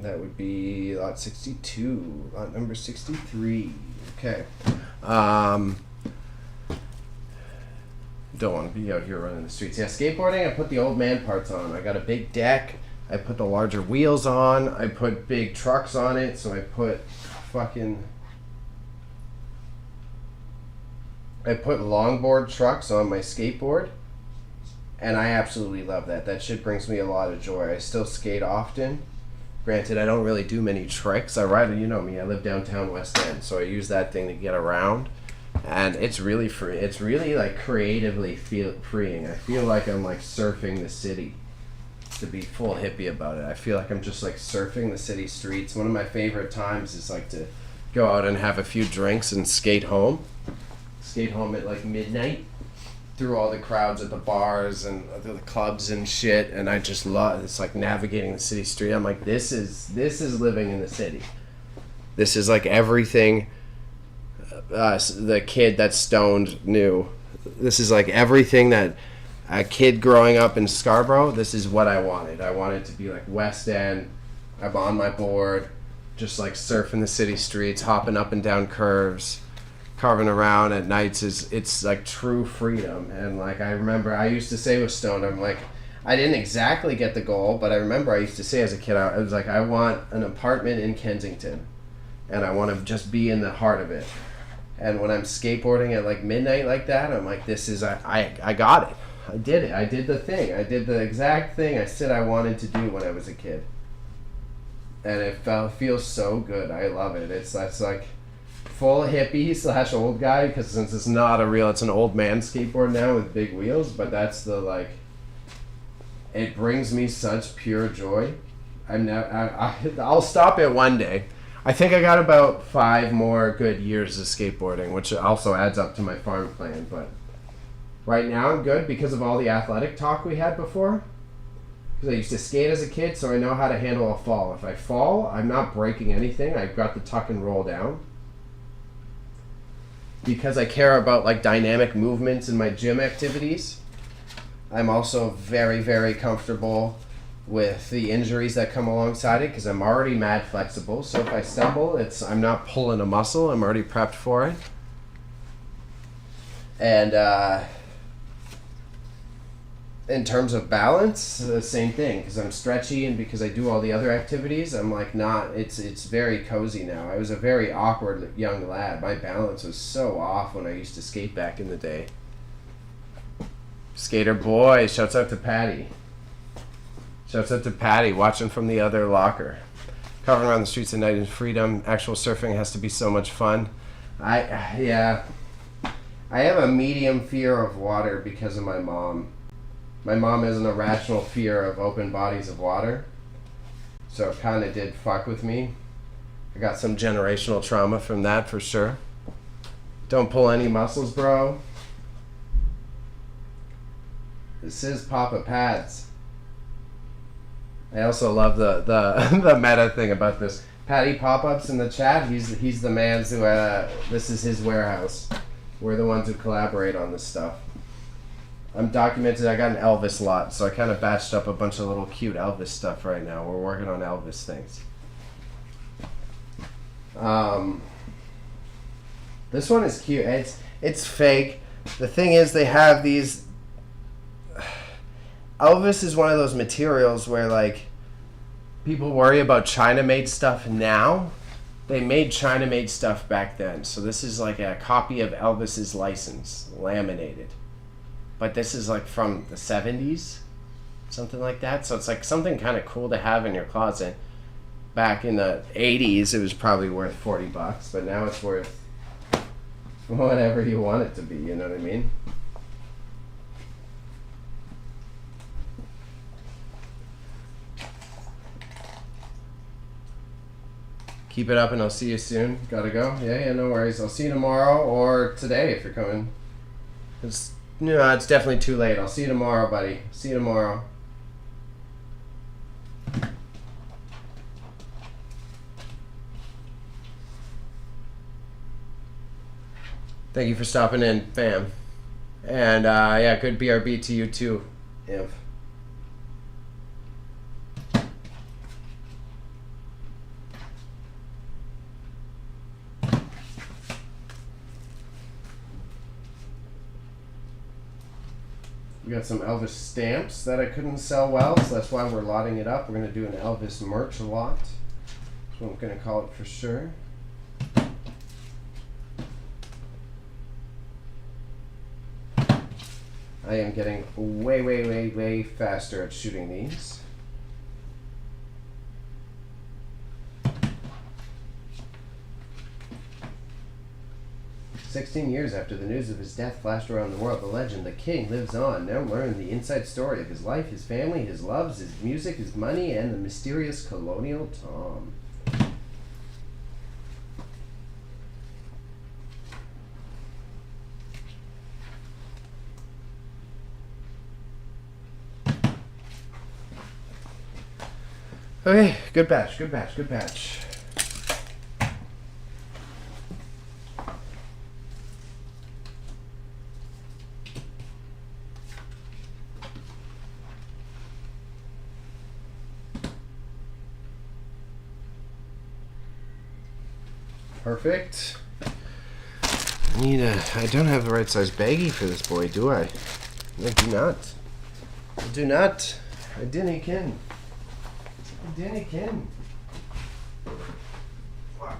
That would be lot 62, lot number 63. Okay. Don't want to be out here running the streets. Yeah, skateboarding, I put the old man parts on. I got a big deck. I put the larger wheels on. I put big trucks on it. So I put longboard trucks on my skateboard. And I absolutely love that. That shit brings me a lot of joy. I still skate often. Granted, I don't really do many tricks. I ride, you know me, I live downtown West End, so I use that thing to get around. And it's really free. It's really like creatively freeing. I feel like I'm like surfing the city, to be full hippie about it. I feel like I'm just like surfing the city streets. One of my favorite times is like to go out and have a few drinks and skate home. Skate home at like midnight through all the crowds at the bars and the clubs and shit, and I just love it's like navigating the city street. I'm like, this is living in the city. This is like everything the kid that's stoned knew. This is like everything that a kid growing up in Scarborough, this is what I wanted. I wanted to be like West End. I'm on my board, just like surfing the city streets, hopping up and down curves, carving around at nights. It's like true freedom. And like I remember I used to say with Stone, I'm like, I didn't exactly get the goal, but I remember I used to say as a kid, I was like, I want an apartment in Kensington and I want to just be in the heart of it. And when I'm skateboarding at like midnight like that, I'm like, this is I got it. I did it. I did the thing. I did the exact thing I said I wanted to do when I was a kid. And it feels so good. I love it. That's like full hippie / old guy, because since it's not it's an old man skateboard now with big wheels, but that's the like, it brings me such pure joy. I'll stop it one day. I think I got about 5 more good years of skateboarding, which also adds up to my farm plan. But right now I'm good because of all the athletic talk we had before. Because I used to skate as a kid, so I know how to handle a fall. If I fall, I'm not breaking anything. I've got the tuck and roll down. Because I care about like dynamic movements in my gym activities, I'm also very, very comfortable with the injuries that come alongside it because I'm already mad flexible. So if I stumble, I'm not pulling a muscle. I'm already prepped for it. And in terms of balance, the same thing, because I'm stretchy and because I do all the other activities, I'm like not, it's very cozy now. I was a very awkward young lad. My balance was so off when I used to skate back in the day. Skater boy, shouts out to Patty. Shouts out to Patty, watching from the other locker. Covering around the streets at night in freedom. Actual surfing has to be so much fun. I have a medium fear of water because of my mom. My mom has an irrational fear of open bodies of water. So it kind of did fuck with me. I got some generational trauma from that for sure. Don't pull any muscles, bro. This is Papa Pads. I also love the the meta thing about this. Patty Pop-Ups in the chat, he's the man who, this is his warehouse. We're the ones who collaborate on this stuff. I'm documented, I got an Elvis lot, so I kind of batched up a bunch of little cute Elvis stuff right now. We're working on Elvis things. This one is cute. It's fake. The thing is, they have these... Elvis is one of those materials where, like, people worry about China-made stuff now. They made China-made stuff back then. So this is like a copy of Elvis's license, laminated. But this is like from the 70s, something like that. So it's like something kind of cool to have in your closet. Back in the 80s, it was probably worth $40, but now it's worth whatever you want it to be, you know what I mean? Keep it up and I'll see you soon. Gotta go? Yeah, no worries. I'll see you tomorrow or today if you're coming. No, it's definitely too late. I'll see you tomorrow, buddy. See you tomorrow. Thank you for stopping in, fam. And yeah, good BRB to you too, Iv. We got some Elvis stamps that I couldn't sell well, so that's why we're lotting it up. We're going to do an Elvis merch lot. That's what I'm going to call it for sure. I am getting way faster at shooting these. "16 years after the news of his death flashed around the world, the legend, the king, lives on. Now learn the inside story of his life, his family, his loves, his music, his money, and the mysterious Colonial Tom." Okay, good batch. Perfect. I don't have the right size baggie for this boy, do I? I do not. I didn't ken. Wow. I'm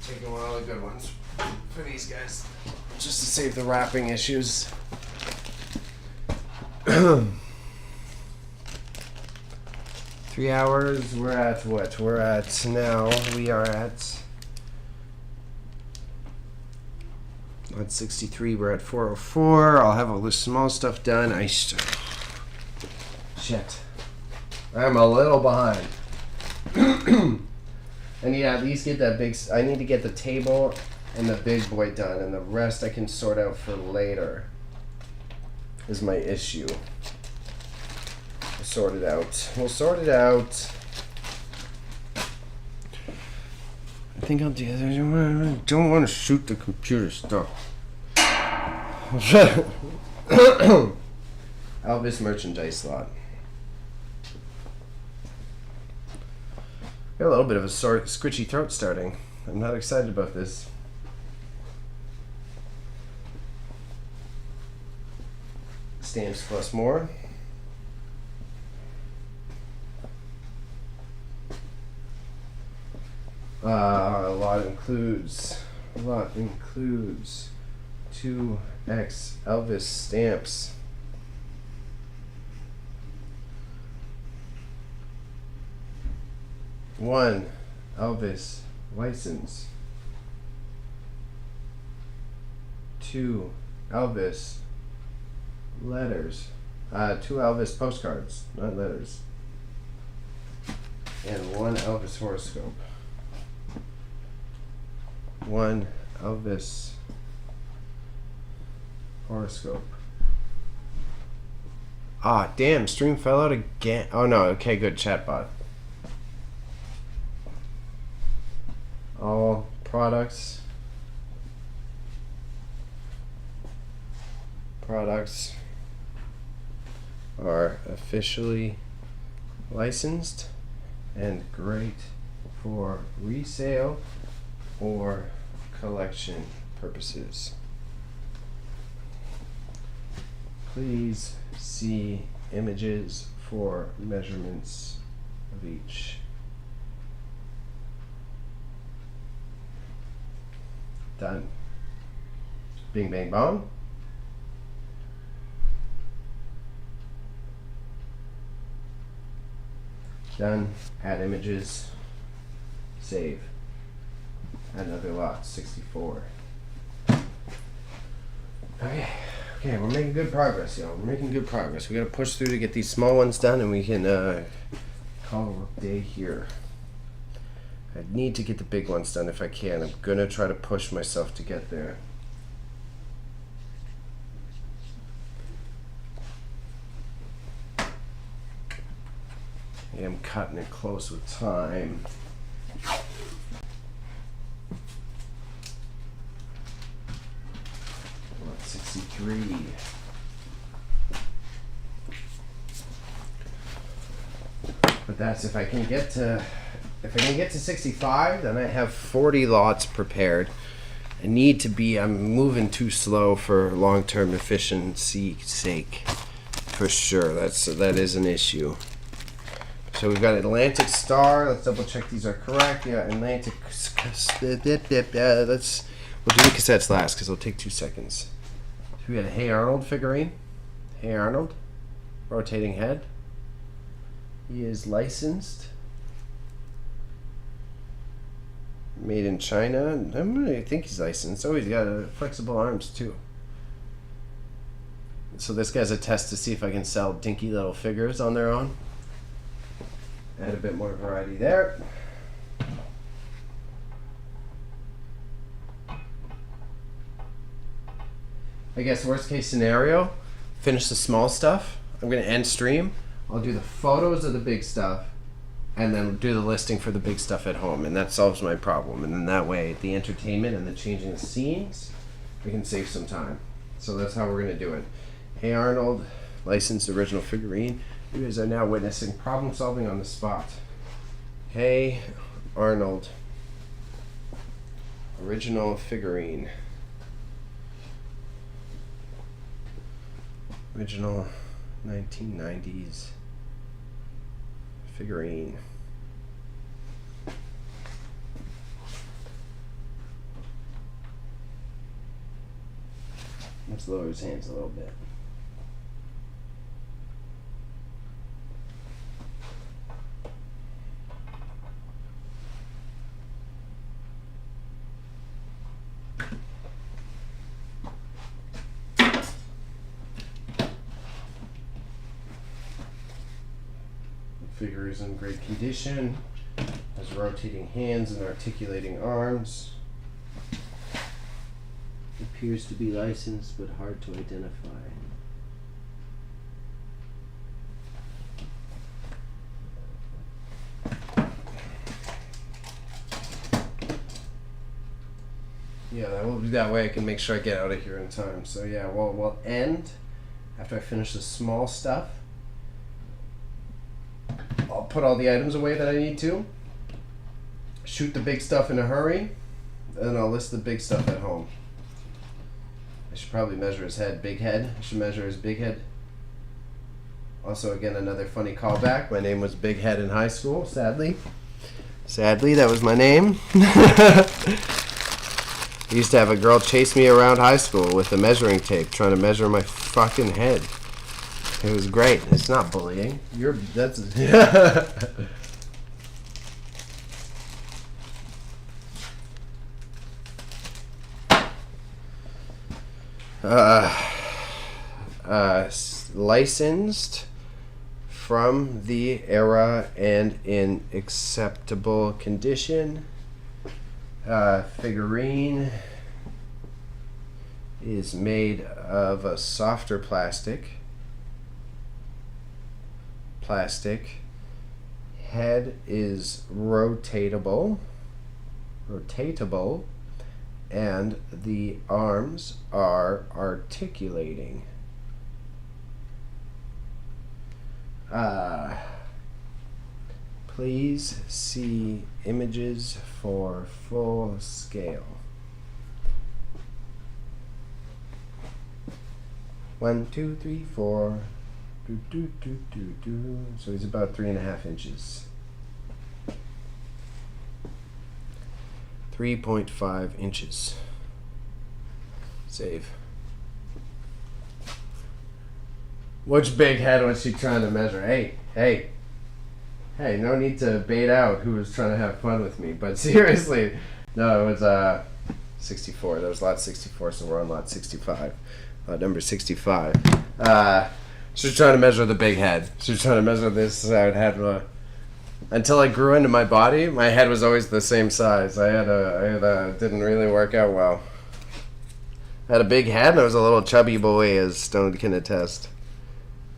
taking one of the good ones for these guys, just to save the wrapping issues. 3 hours. We're at what? We are at 63. We're at 404. I'll have all this small stuff done. Shit. I'm a little behind. And yeah, at least get that big. I need to get the table and the big boy done, and the rest I can sort out for later. Is my issue. We'll sort it out. We'll sort it out. I think I'll do. I don't want to shoot the computer stuff. Elvis merchandise lot. Got a little bit of a scritchy throat starting. I'm not excited about this. Stamps plus more. A lot includes 2x Elvis stamps. One Elvis license. 2 Elvis letters. 2 Elvis postcards, not letters. And 1 Elvis horoscope. 1 Elvis horoscope. Ah, damn, stream fell out again. Oh no, okay, good, chatbot. All products are officially licensed and great for resale or collection purposes. Please see images for measurements of each. Done. Bing bang bong. Done. Add images. Save. Add another lot. 64. Okay. Okay, we're making good progress, y'all. We're making good progress. We gotta push through to get these small ones done, and we can call it a day here. I need to get the big ones done if I can. I'm gonna try to push myself to get there. I'm cutting it close with time. 63. But that's if I can get to 65, then I have 40 lots prepared. I'm moving too slow for long-term efficiency's sake. For sure, that is an issue. So we've got Atlantic Star. Let's double check these are correct. Yeah, Atlantic. We'll do the cassettes last because it'll take 2 seconds. So we got a Hey Arnold figurine. Hey Arnold, rotating head. He is licensed. Made in China. I think he's licensed. Oh, he's got flexible arms too. So this guy's a test to see if I can sell dinky little figures on their own. Add a bit more variety there. I guess worst case scenario, finish the small stuff. I'm going to end stream. I'll do the photos of the big stuff and then do the listing for the big stuff at home, and that solves my problem. And then that way, the entertainment and the changing the scenes, we can save some time. So that's how we're going to do it. Hey Arnold, licensed original figurine. You guys are now witnessing problem solving on the spot. Hey Arnold, original figurine. Original 1990s figurine. Let's lower his hands a little bit. Figure is in great condition, has rotating hands and articulating arms. Appears to be licensed but hard to identify. Yeah, that way I can make sure I get out of here in time. So yeah, we'll end after I finish the small stuff. I'll put all the items away that I need to. Shoot the big stuff in a hurry, and then I'll list the big stuff at home. I should probably measure his head. Big head. I should measure his big head. Also, again, another funny callback. My name was Big Head in high school, sadly. Sadly, that was my name. I used to have a girl chase me around high school with a measuring tape trying to measure my fucking head. It was great. It's not bullying. That's licensed from the era and in acceptable condition. Figurine is made of a softer plastic. Head is rotatable, and the arms are articulating. Please see images for full scale. 1, 2, 3, 4. So he's about 3.5 inches. 3.5 inches. Save. Which big head was she trying to measure? Hey, no need to bait out who was trying to have fun with me. But seriously, no, it was 64. There was lot 64, so we're on lot 65. Number 65. She was trying to measure the big head. She was trying to measure this. I would have until I grew into my body, my head was always the same size. Didn't really work out well. I had a big head and I was a little chubby boy, as Stone can attest.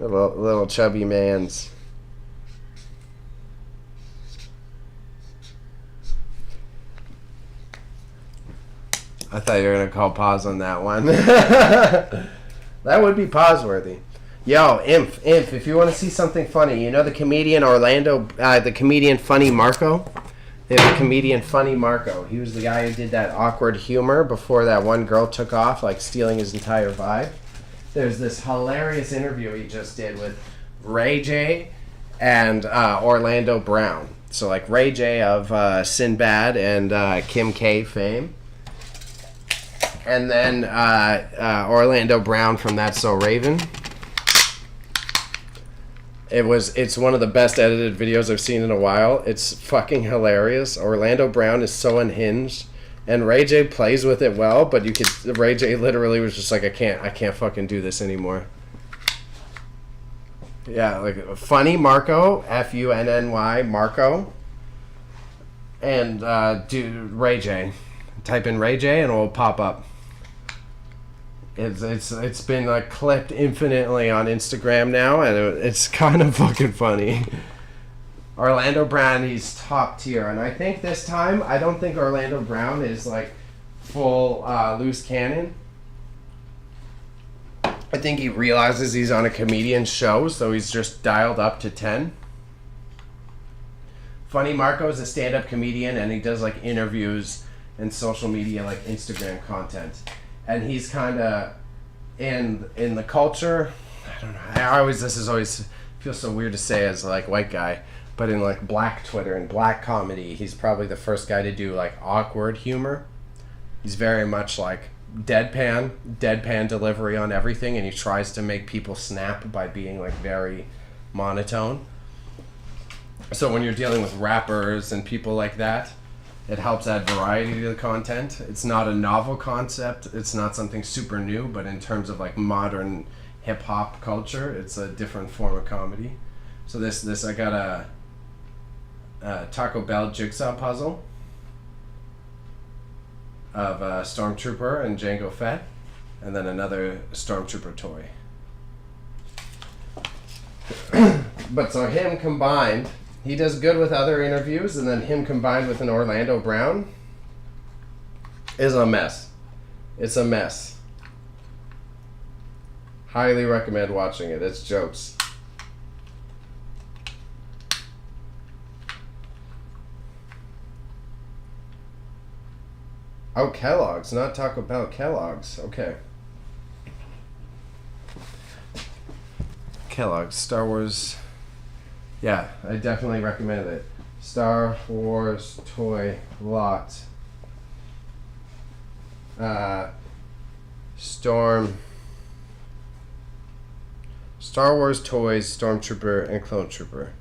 A little chubby man's. I thought you were going to call pause on that one. That would be pause-worthy. Yo, Imp, if you want to see something funny, you know the comedian the comedian Funny Marco? They have a comedian Funny Marco. He was the guy who did that awkward humor before that one girl took off, like stealing his entire vibe. There's this hilarious interview he just did with Ray J and Orlando Brown. So like Ray J of Sinbad and Kim K fame. And then Orlando Brown from That's So Raven. It's one of the best edited videos I've seen in a while. It's fucking hilarious. Orlando Brown is so unhinged, and Ray J plays with it well. But Ray J literally was just like, I can't fucking do this anymore. Yeah, like Funny Marco, Funny Marco, and dude Ray J. Type in Ray J and it will pop up. It's been like clipped infinitely on Instagram now, and it's kind of fucking funny. Orlando Brown, he's top tier, and I think this time I don't think Orlando Brown is like full loose cannon. I think he realizes he's on a comedian show, so he's just dialed up to 10. Funny Marco is a stand-up comedian, and he does like interviews and social media, like Instagram content. And he's kind of in the culture. I don't know. This always feels so weird to say as like white guy, but in like black Twitter and black comedy, he's probably the first guy to do like awkward humor. He's very much like deadpan delivery on everything, and he tries to make people snap by being like very monotone. So when you're dealing with rappers and people like that, it helps add variety to the content. It's not a novel concept. It's not something super new, but in terms of like modern hip hop culture, it's a different form of comedy. So this I got Taco Bell jigsaw puzzle of Stormtrooper and Jango Fett, and then another Stormtrooper toy. But so him combined, he does good with other interviews, and then him combined with an Orlando Brown is a mess. It's a mess. Highly recommend watching it. It's jokes. Oh, Kellogg's, not Taco Bell. Kellogg's. Okay. Kellogg's, Star Wars. Yeah, I definitely recommend it. Star Wars toy lot. Star Wars toys, Stormtrooper and Clone Trooper.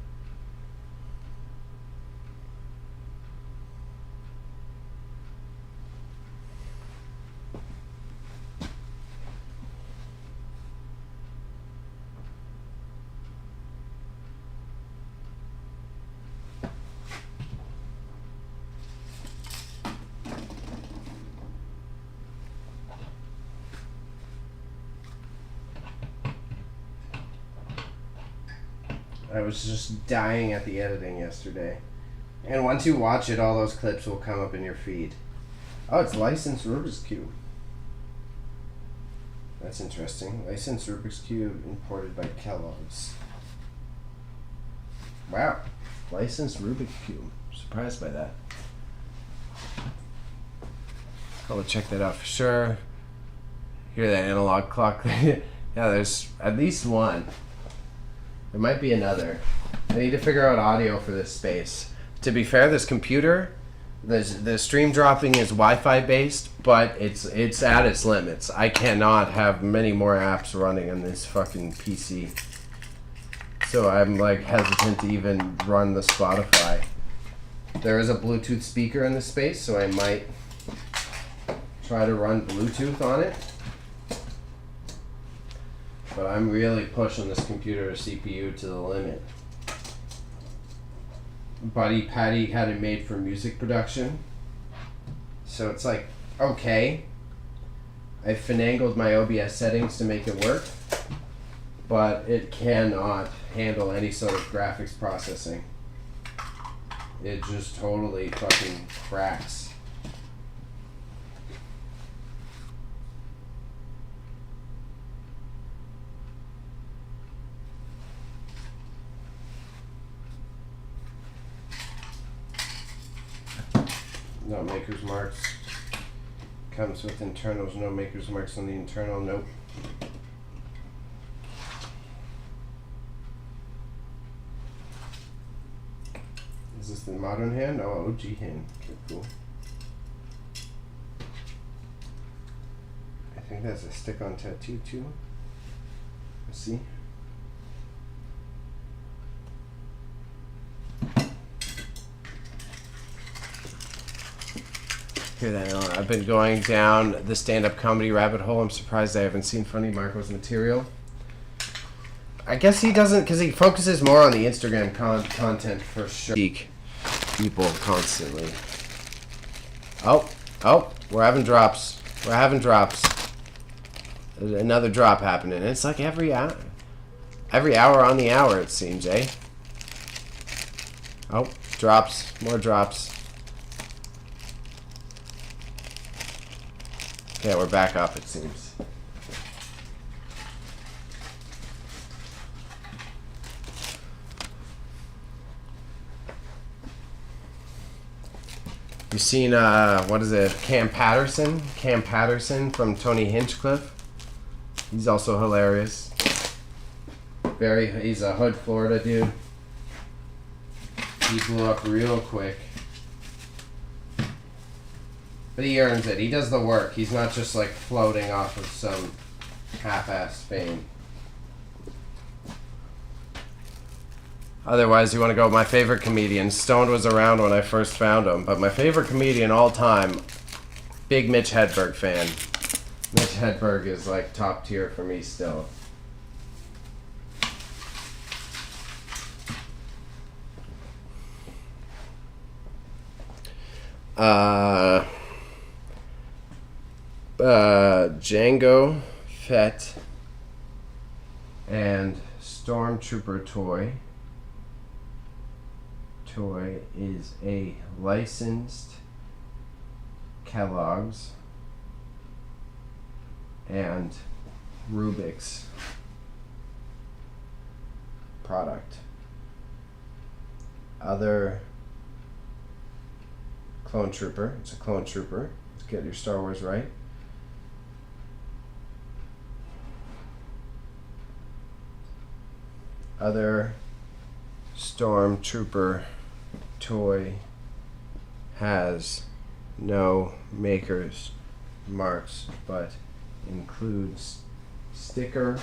I was just dying at the editing yesterday. And once you watch it, all those clips will come up in your feed. Oh, it's licensed Rubik's Cube. That's interesting. Licensed Rubik's Cube imported by Kellogg's. Wow. Licensed Rubik's Cube. Surprised by that. I'll check that out for sure. Hear that analog clock? Yeah, there's at least one. There might be another. I need to figure out audio for this space. To be fair, this computer, the stream dropping is Wi-Fi based, but it's at its limits. I cannot have many more apps running on this fucking PC. So I'm like hesitant to even run the Spotify. There is a Bluetooth speaker in this space, so I might try to run Bluetooth on it. But I'm really pushing this computer CPU to the limit. Buddy Patty had it made for music production. So it's like, okay. I finagled my OBS settings to make it work. But it cannot handle any sort of graphics processing. It just totally fucking cracks. No maker's marks. Comes with internals. No maker's marks on the internal. Nope. Is this the modern hand? Oh, OG hand. Okay, cool. I think that's a stick-on tattoo too. Let's see. Hear that? I've been going down the stand-up comedy rabbit hole. I'm surprised I haven't seen Funny Marco's material. I guess he doesn't, because he focuses more on the Instagram content for sure. People constantly. Oh, we're having drops. We're having drops. There's another drop happening. It's like every hour on the hour, it seems, eh? Oh, drops. More drops. Okay, we're back up, it seems. You seen, what is it, Cam Patterson? Cam Patterson from Tony Hinchcliffe. He's also hilarious. He's a Hood, Florida dude. He blew up real quick. But he earns it. He does the work. He's not just like floating off of some half-assed fame. Otherwise, you want to go, my favorite comedian. Stoned was around when I first found him, but my favorite comedian all time, big Mitch Hedberg fan. Mitch Hedberg is like top tier for me still. Django Fett and Stormtrooper toy. Toy is a licensed Kellogg's and Rubik's product. Other Clone Trooper. It's a Clone Trooper. Let's get your Star Wars right. Other Stormtrooper toy has no maker's marks, but includes sticker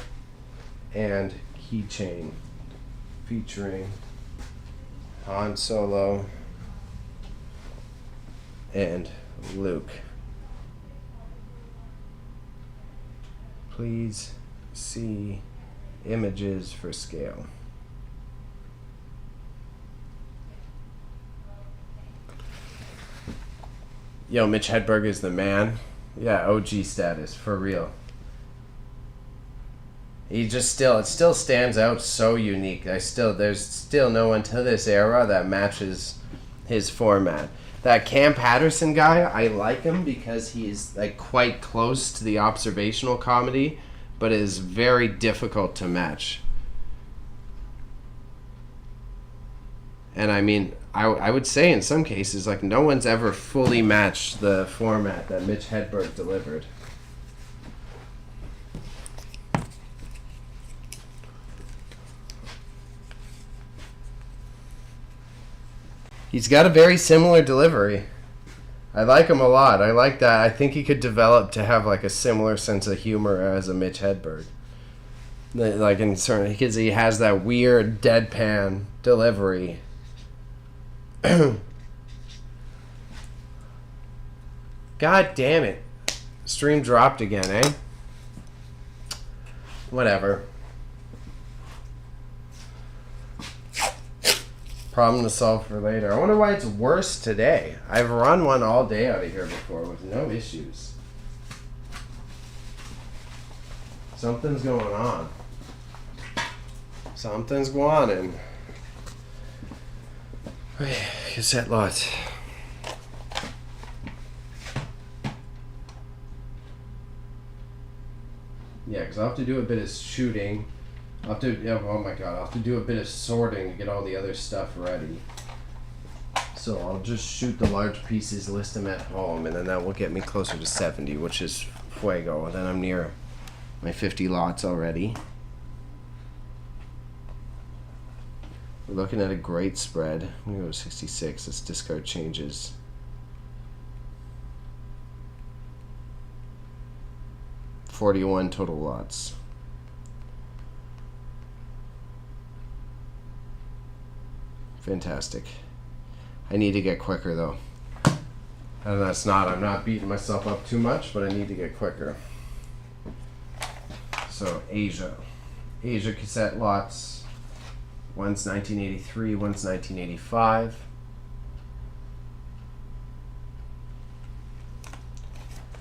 and keychain featuring Han Solo and Luke. Please see images for scale. Yo, Mitch Hedberg is the man. Yeah, OG status, for real. It still stands out so unique. There's still no one to this era that matches his format. That Cam Patterson guy, I like him because he's like quite close to the observational comedy, but is very difficult to match. And I mean, I would say in some cases, like, no one's ever fully matched the format that Mitch Hedberg delivered. He's got a very similar delivery. I like him a lot. I like that. I think he could develop to have like a similar sense of humor as a Mitch Hedberg. Like in certain, because he has that weird deadpan delivery. God damn it. Stream dropped again, eh? Whatever. Problem to solve for later. I wonder why it's worse today. I've run one all day out of here before with no issues. Something's going on. Something's going on. Cassette lot. Yeah, because I'll have to do a bit of shooting. I'll have to, oh my god, I'll have to do a bit of sorting to get all the other stuff ready. So I'll just shoot the large pieces, list them at home, and then that will get me closer to 70, which is fuego. And then I'm near my 50 lots already. We're looking at a great spread. I'm going to go to 66. Let's discard changes. $41 total lots. Fantastic. I need to get quicker though. And I'm not beating myself up too much, but I need to get quicker. So Asia cassette lots. One's 1983, one's 1985.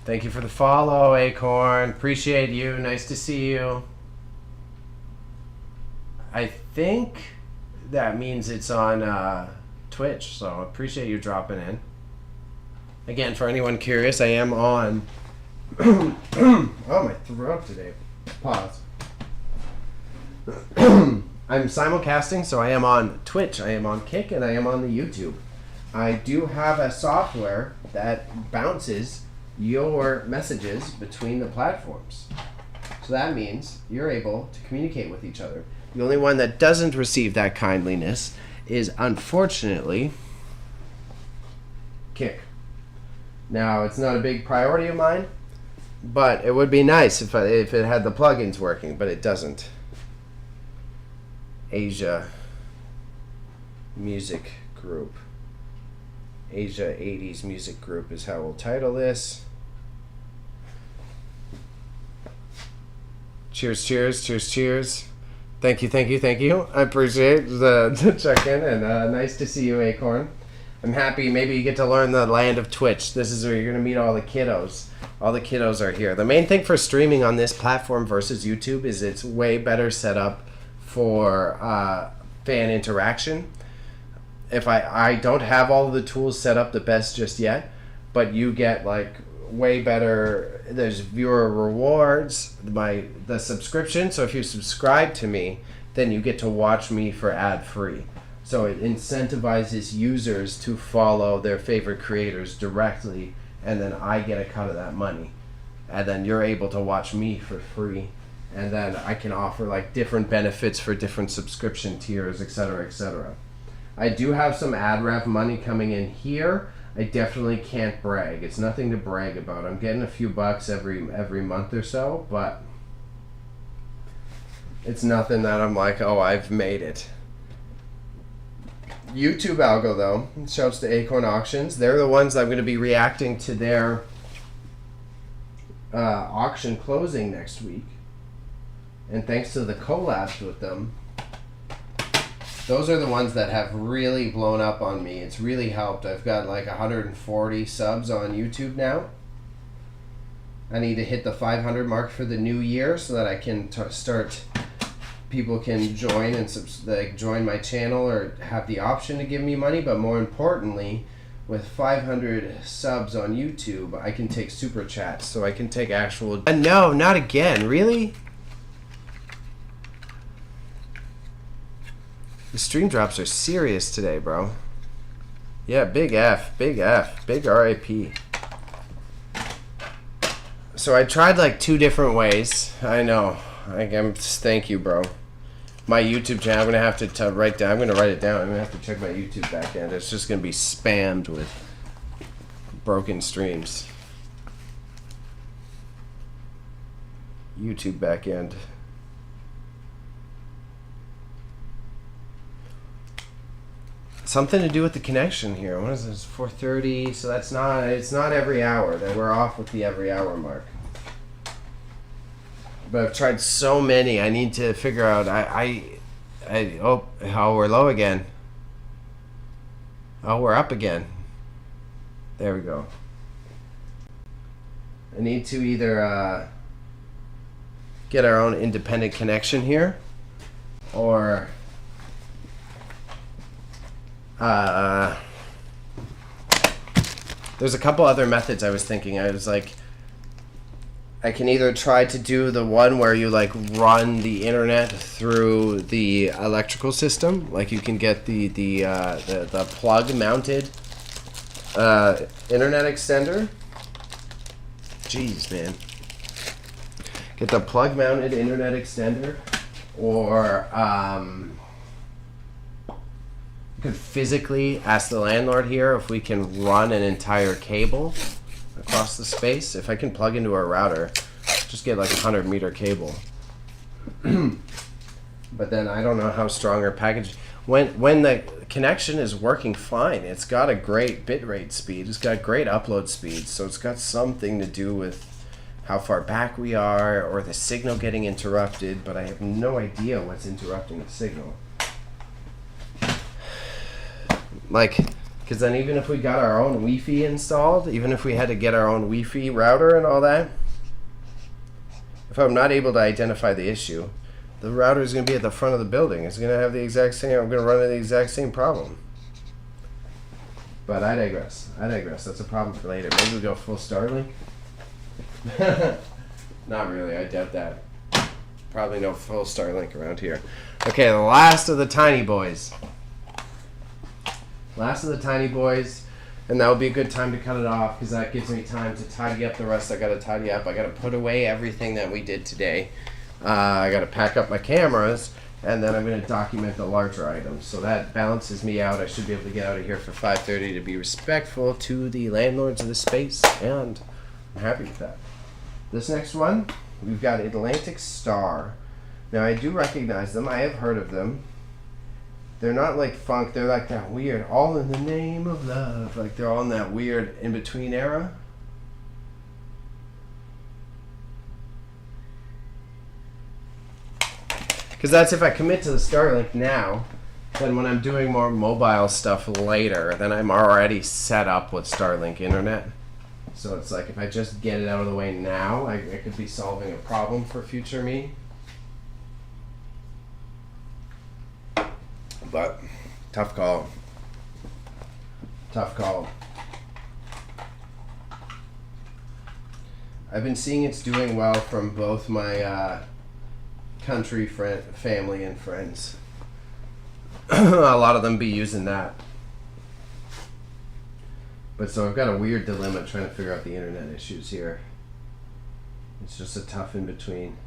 Thank you for the follow, Acorn. Appreciate you. Nice to see you. I think that means it's on Twitch, so I appreciate you dropping in. Again, for anyone curious, I am on... oh, my throat today. Pause. I'm simulcasting, so I am on Twitch, I am on Kick, and I am on the YouTube. I do have a software that bounces your messages between the platforms. So that means you're able to communicate with each other. The only one that doesn't receive that kindliness is, unfortunately, Kick. Now, it's not a big priority of mine, but it would be nice if it had the plugins working, but it doesn't. Asia Music Group. Asia 80s Music Group is how we'll title this. Cheers, cheers, cheers, cheers. Thank you, thank you, thank you. I appreciate the check-in, and nice to see you, Acorn. I'm happy. Maybe you get to learn the land of Twitch. This is where you're going to meet all the kiddos. All the kiddos are here. The main thing for streaming on this platform versus YouTube is it's way better set up for fan interaction. If I don't have all of the tools set up the best just yet, but you get like way better. There's viewer rewards, the subscription. So if you subscribe to me, then you get to watch me for ad free. So it incentivizes users to follow their favorite creators directly, and then I get a cut of that money. And then you're able to watch me for free. And then I can offer like different benefits for different subscription tiers, etc., etc. I do have some ad rev money coming in here. I definitely can't brag. It's nothing to brag about. I'm getting a few bucks every month or so, but it's nothing that I'm like, oh, I've made it. YouTube algo though, shouts to Acorn Auctions. They're the ones that I'm going to be reacting to their auction closing next week. And thanks to the collabs with them, those are the ones that have really blown up on me. It's really helped. I've got like 140 subs on YouTube now. I need to hit the 500 mark for the new year so that I can start. People can join and join my channel or have the option to give me money. But more importantly, with 500 subs on YouTube, I can take super chats. So I can take actual. No, not again. Really? The stream drops are serious today, bro. Yeah, big F, big RIP. So I tried like 2 different ways. I know. Thank you, bro. My YouTube channel, I'm gonna have to write down. I'm gonna write it down. I'm gonna have to check my YouTube backend. It's just gonna be spammed with broken streams. YouTube backend. Something to do with the connection here. What is this? 4:30. So that's not. It's not every hour. That we're off with the every hour mark. But I've tried so many. I need to figure out. Oh, we're low again. Oh, we're up again. There we go. I need to either get our own independent connection here, or there's a couple other methods I was thinking. I was like, I can either try to do the one where you like run the internet through the electrical system, like you can get the plug mounted internet extender. Jeez, man. Get the plug mounted internet extender, or you could physically ask the landlord here if we can run an entire cable across the space. If I can plug into a router, just get like a 100-meter cable. But then I don't know how strong our package. When the connection is working fine, it's got a great bitrate speed. It's got great upload speed. So it's got something to do with how far back we are or the signal getting interrupted. But I have no idea what's interrupting the signal. Like, because then even if we got our own Wi-Fi installed, even if we had to get our own Wi-Fi router and all that, if I'm not able to identify the issue, the router is going to be at the front of the building. It's going to have the exact same, I'm going to run into the exact same problem. But I digress. That's a problem for later. Maybe we go full Starlink. Not really. I doubt that. Probably no full Starlink around here. Okay, the last of the tiny boys. Last of the tiny boys, and that would be a good time to cut it off because that gives me time to tidy up the rest I got to tidy up. I got to put away everything that we did today. I got to pack up my cameras, and then I'm going to document the larger items. So that balances me out. I should be able to get out of here for 5:30 to be respectful to the landlords of the space, and I'm happy with that. This next one, we've got Atlantic Star. Now, I do recognize them. I have heard of them. They're not like funk. They're like that weird, all in the name of love. Like they're all in that weird in-between era. Because that's if I commit to the Starlink now, then when I'm doing more mobile stuff later, then I'm already set up with Starlink internet. So it's like if I just get it out of the way now, I could be solving a problem for future me. But tough call. Tough call. I've been seeing it's doing well from both my country family and friends. A lot of them be using that. But so I've got a weird dilemma trying to figure out the internet issues here. It's just a tough in between.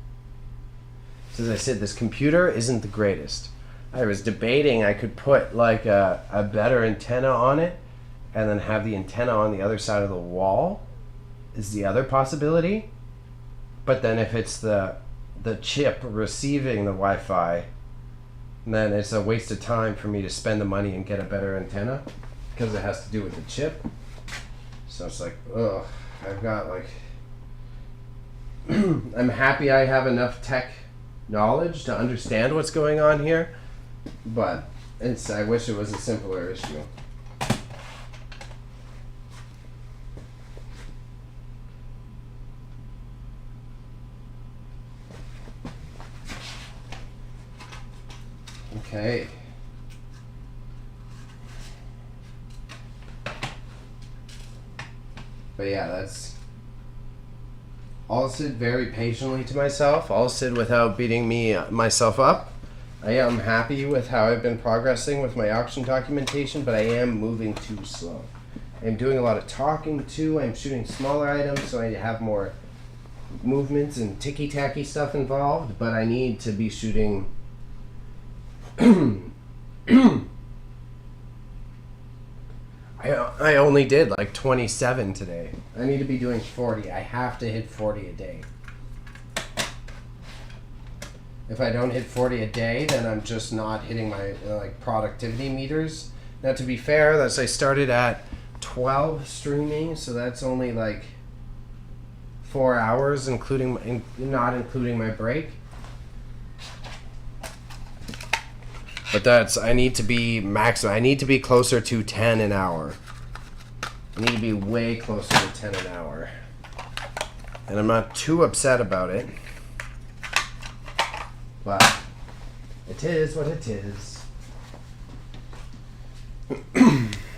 So as I said, this computer isn't the greatest. I was debating I could put like a better antenna on it and then have the antenna on the other side of the wall is the other possibility. But then if it's the chip receiving the Wi-Fi, then it's a waste of time for me to spend the money and get a better antenna because it has to do with the chip. So it's like, ugh, I've got like, I'm happy I have enough tech knowledge to understand what's going on here, but I wish it was a simpler issue. Okay. But yeah, that's... I'll sit very patiently to myself. I'll sit without beating myself up. I am happy with how I've been progressing with my auction documentation, but I am moving too slow. I'm doing a lot of talking too. I'm shooting smaller items, so I have more movements and ticky-tacky stuff involved, but I need to be shooting... I only did like 27 today. I need to be doing 40. I have to hit 40 a day. If I don't hit 40 a day, then I'm just not hitting my like productivity meters. Now, to be fair, I started at 12 streaming, so that's only like 4 hours, not including my break. But I need to be maximum. I need to be closer to 10 an hour. I need to be way closer to 10 an hour. And I'm not too upset about it. But it is what it is.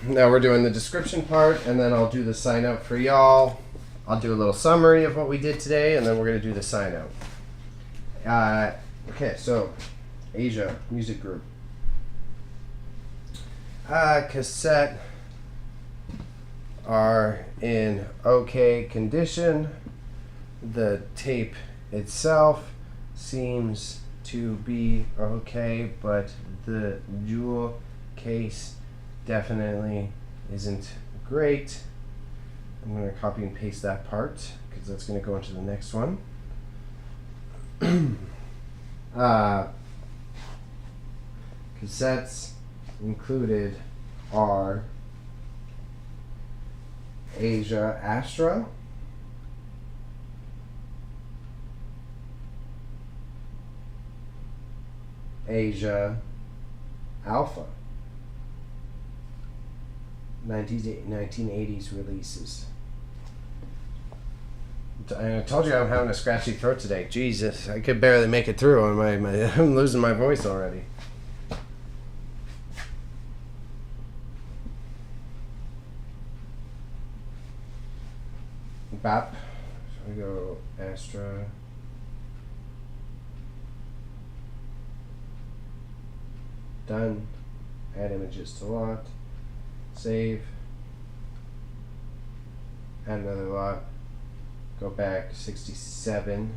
Now we're doing the description part, and then I'll do the sign up for y'all. I'll do a little summary of what we did today, and then we're going to do the sign out. Okay, so Asia Music Group. Cassette are in okay condition. The tape itself seems to be okay, but the jewel case definitely isn't great. I'm going to copy and paste that part because that's going to go into the next one. Cassettes included are Asia Astra, Asia Alpha, 1980s releases. I told you I'm having a scratchy throat today. Jesus, I could barely make it through. I'm losing my voice already. BAP. So we go Astra. Done. Add images to lot. Save. Add another lot. Go back 67.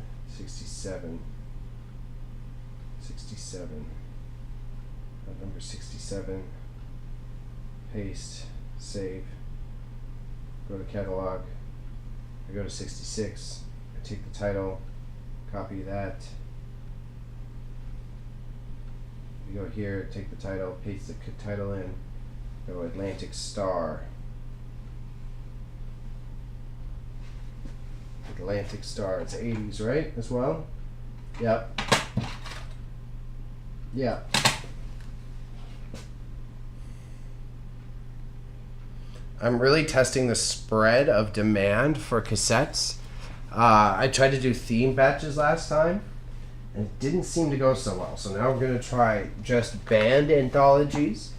Number 67. Paste. Save. Go to catalog. I go to 66. I take the title. Copy that. You go here, take the title, paste the title in, go Atlantic Star. Atlantic Star, it's 80s, right, as well? Yep. Yeah. I'm really testing the spread of demand for cassettes. I tried to do theme batches last time, and it didn't seem to go so well. So now we're going to try just band anthologies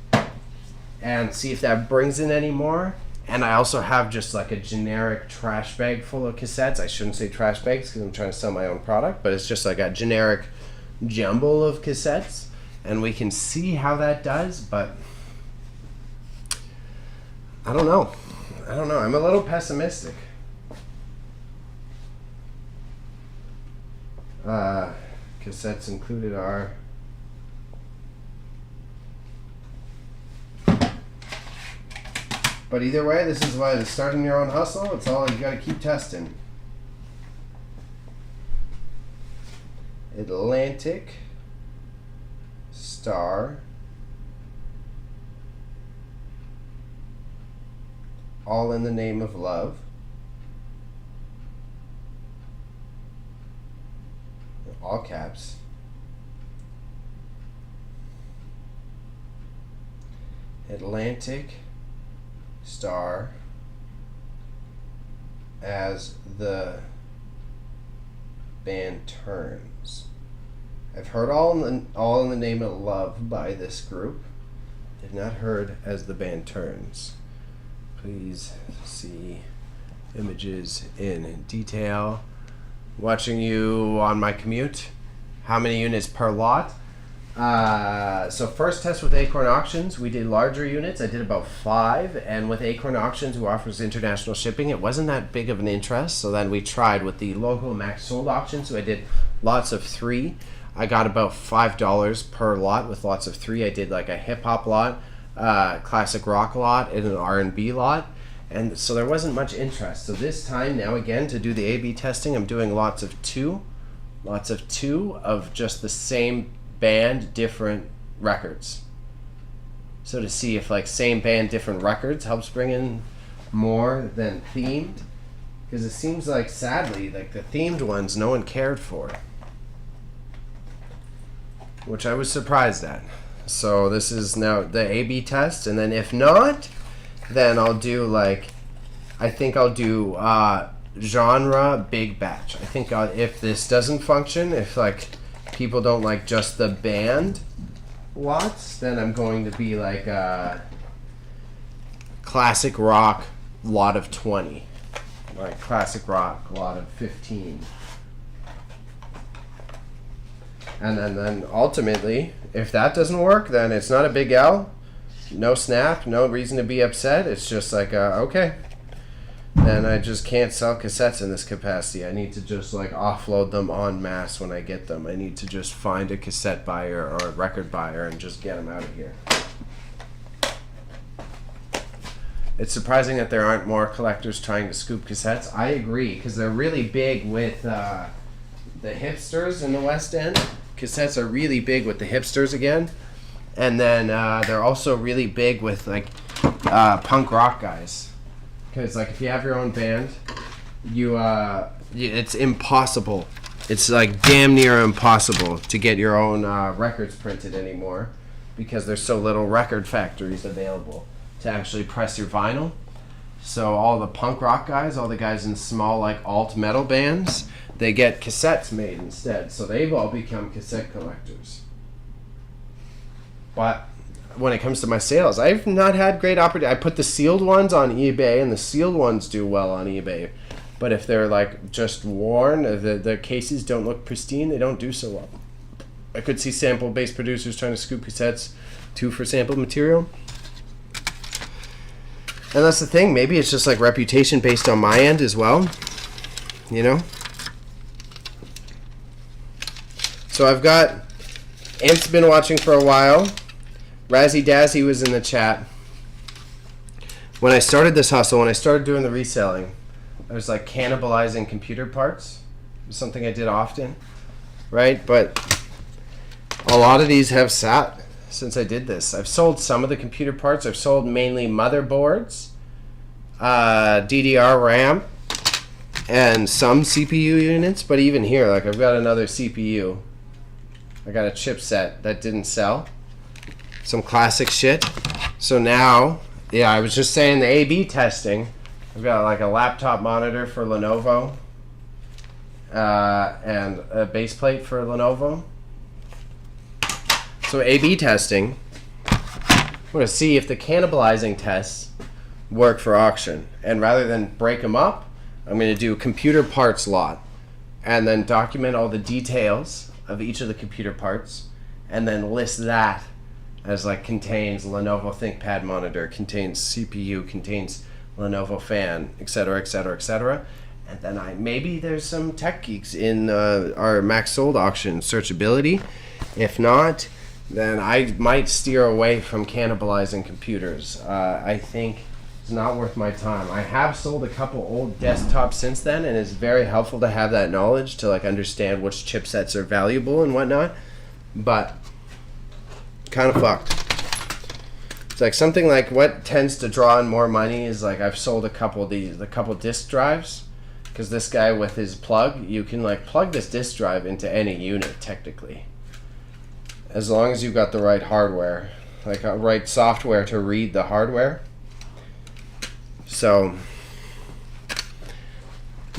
and see if that brings in any more. And I also have just like a generic trash bag full of cassettes. I shouldn't say trash bags because I'm trying to sell my own product, but it's just like a generic jumble of cassettes. And we can see how that does, but I don't know. I'm a little pessimistic. Cassettes included are but either way, this is why the starting your own hustle. It's all you got to keep testing. Atlantic Star, All in the Name of Love, all caps, Atlantic Star as the band turns. I've heard All in the Name of Love by this group. I've not heard As the Band Turns. Please see images in detail. Watching you on my commute. How many units per lot? So first test with Acorn Auctions, we did larger units. I did about 5, and with Acorn Auctions, who offers international shipping, it wasn't that big of an interest. So then we tried with the local max sold auction. So I did lots of 3. I got about $5 per lot with lots of 3. I did like a hip hop lot, classic rock lot, and an R&B lot. And so there wasn't much interest. So this time, now again, to do the A/B testing, I'm doing lots of 2 of just the same band, different records. So to see if like same band, different records helps bring in more than themed. Because it seems like, sadly, like the themed ones, no one cared for. Which I was surprised at. So this is now the A/B test, and then if not, then I'll do like, I think I'll do genre big batch. I think if this doesn't function, if like people don't like just the band lots, then I'm going to be like a classic rock lot of 20, like classic rock lot of 15. And then ultimately, if that doesn't work, then it's not a big L. No snap, no reason to be upset. It's just like, okay. Then I just can't sell cassettes in this capacity. I need to just like offload them en masse when I get them. I need to just find a cassette buyer or a record buyer and just get them out of here. It's surprising that there aren't more collectors trying to scoop cassettes. I agree, because they're really big with the hipsters in the West End. Cassettes are really big with the hipsters again. And then they're also really big with like punk rock guys. Because like if you have your own band, it's impossible. It's like damn near impossible to get your own records printed anymore, because there's so little record factories available to actually press your vinyl. So all the punk rock guys, all the guys in small like alt metal bands, they get cassettes made instead. So they've all become cassette collectors. But when it comes to my sales, I've not had great opportunity. I put the sealed ones on eBay, and the sealed ones do well on eBay. But if they're like just worn, the cases don't look pristine, they don't do so well. I could see sample-based producers trying to scoop cassettes too for sample material. And that's the thing. Maybe it's just like reputation based on my end as well. You know? So I've got Imp's been watching for a while. Razzie Dazzy was in the chat. When I started this hustle, when I started doing the reselling, I was like cannibalizing computer parts. It was something I did often, right? But a lot of these have sat since I did this. I've sold some of the computer parts. I've sold mainly motherboards, DDR RAM, and some CPU units. But even here, like I've got another CPU. I got a chipset that didn't sell. Some classic shit. So now Yeah, I was just saying the A/B testing. I've got like a laptop monitor for Lenovo and a base plate for Lenovo. So A/B testing, I'm going to see if the cannibalizing tests work for auction. And rather than break them up, I'm going to do computer parts lot and then document all the details of each of the computer parts and then list that as like contains Lenovo ThinkPad monitor, contains CPU, contains Lenovo fan, etc., etc., etc. And then maybe there's some tech geeks in our max sold auction searchability. If not, then I might steer away from cannibalizing computers. I think it's not worth my time. I have sold a couple old desktops since then, and it's very helpful to have that knowledge to like understand which chipsets are valuable and whatnot. But kind of fucked. It's like something like what tends to draw in more money is like I've sold a couple disk drives, because this guy with his plug, you can like plug this disk drive into any unit technically, as long as you've got the right hardware, like a right software to read the hardware. So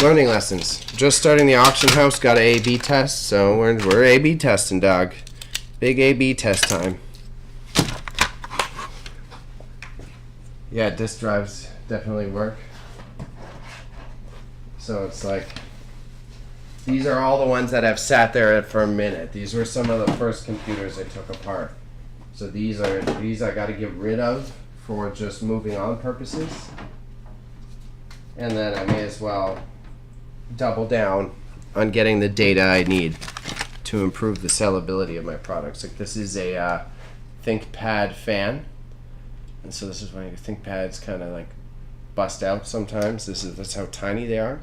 learning lessons. Just starting the auction house, got an A/B test, so we're A/B testing, dog. Big A/B test time. Yeah, disk drives definitely work. So it's like, these are all the ones that have sat there for a minute. These were some of the first computers I took apart. So these I got to get rid of for just moving on purposes. And then I may as well double down on getting the data I need to improve the sellability of my products. Like this is a ThinkPad fan, and so this is when your ThinkPads kind of like bust out sometimes. That's how tiny they are.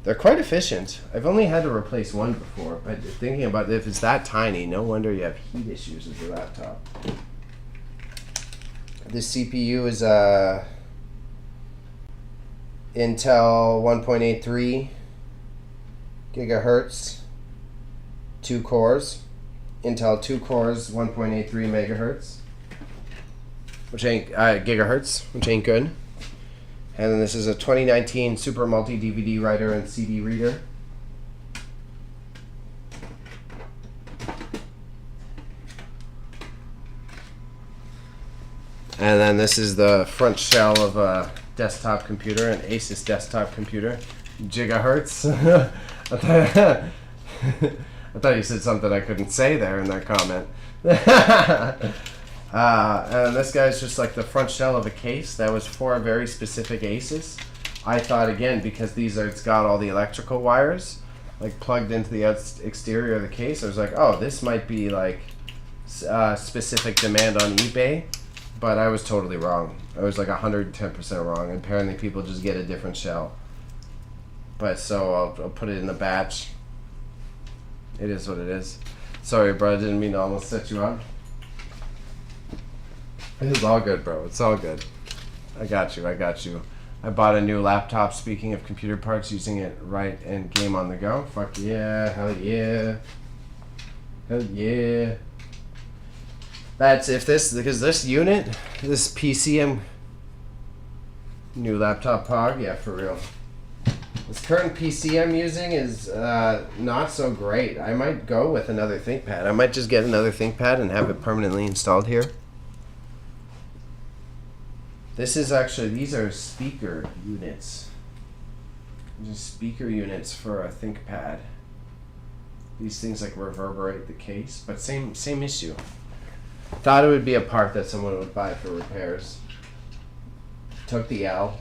They're quite efficient. I've only had to replace one before, but thinking about it, if it's that tiny, no wonder you have heat issues with your laptop. This CPU is Intel 1.83 gigahertz. 2 cores, Intel 2 cores, 1.83 megahertz, which ain't gigahertz, which ain't good. And then this is a 2019 Super Multi DVD writer and CD reader. And then this is the front shell of a desktop computer, an Asus desktop computer, gigahertz. I thought you said something I couldn't say there in that comment. And this guy's just like the front shell of a case that was for a very specific Asus. I thought, again, because it's got all the electrical wires like plugged into the exterior of the case, I was like, oh, this might be like specific demand on eBay. But I was totally wrong. I was like 110% wrong. Apparently people just get a different shell. But so I'll put it in the batch. It is what it is. Sorry, bro. I didn't mean to almost set you up. It's all good, bro. It's all good. I got you. I bought a new laptop, speaking of computer parts, using it right in Game on the Go. Fuck yeah. Hell yeah. Hell yeah. Because this unit, this PCM, new laptop pog, yeah, for real. This current PC I'm using is not so great. I might go with another ThinkPad. I might just get another ThinkPad and have it permanently installed here. These are speaker units. Just speaker units for a ThinkPad. These things like reverberate the case, but same issue. Thought it would be a part that someone would buy for repairs. Took the L,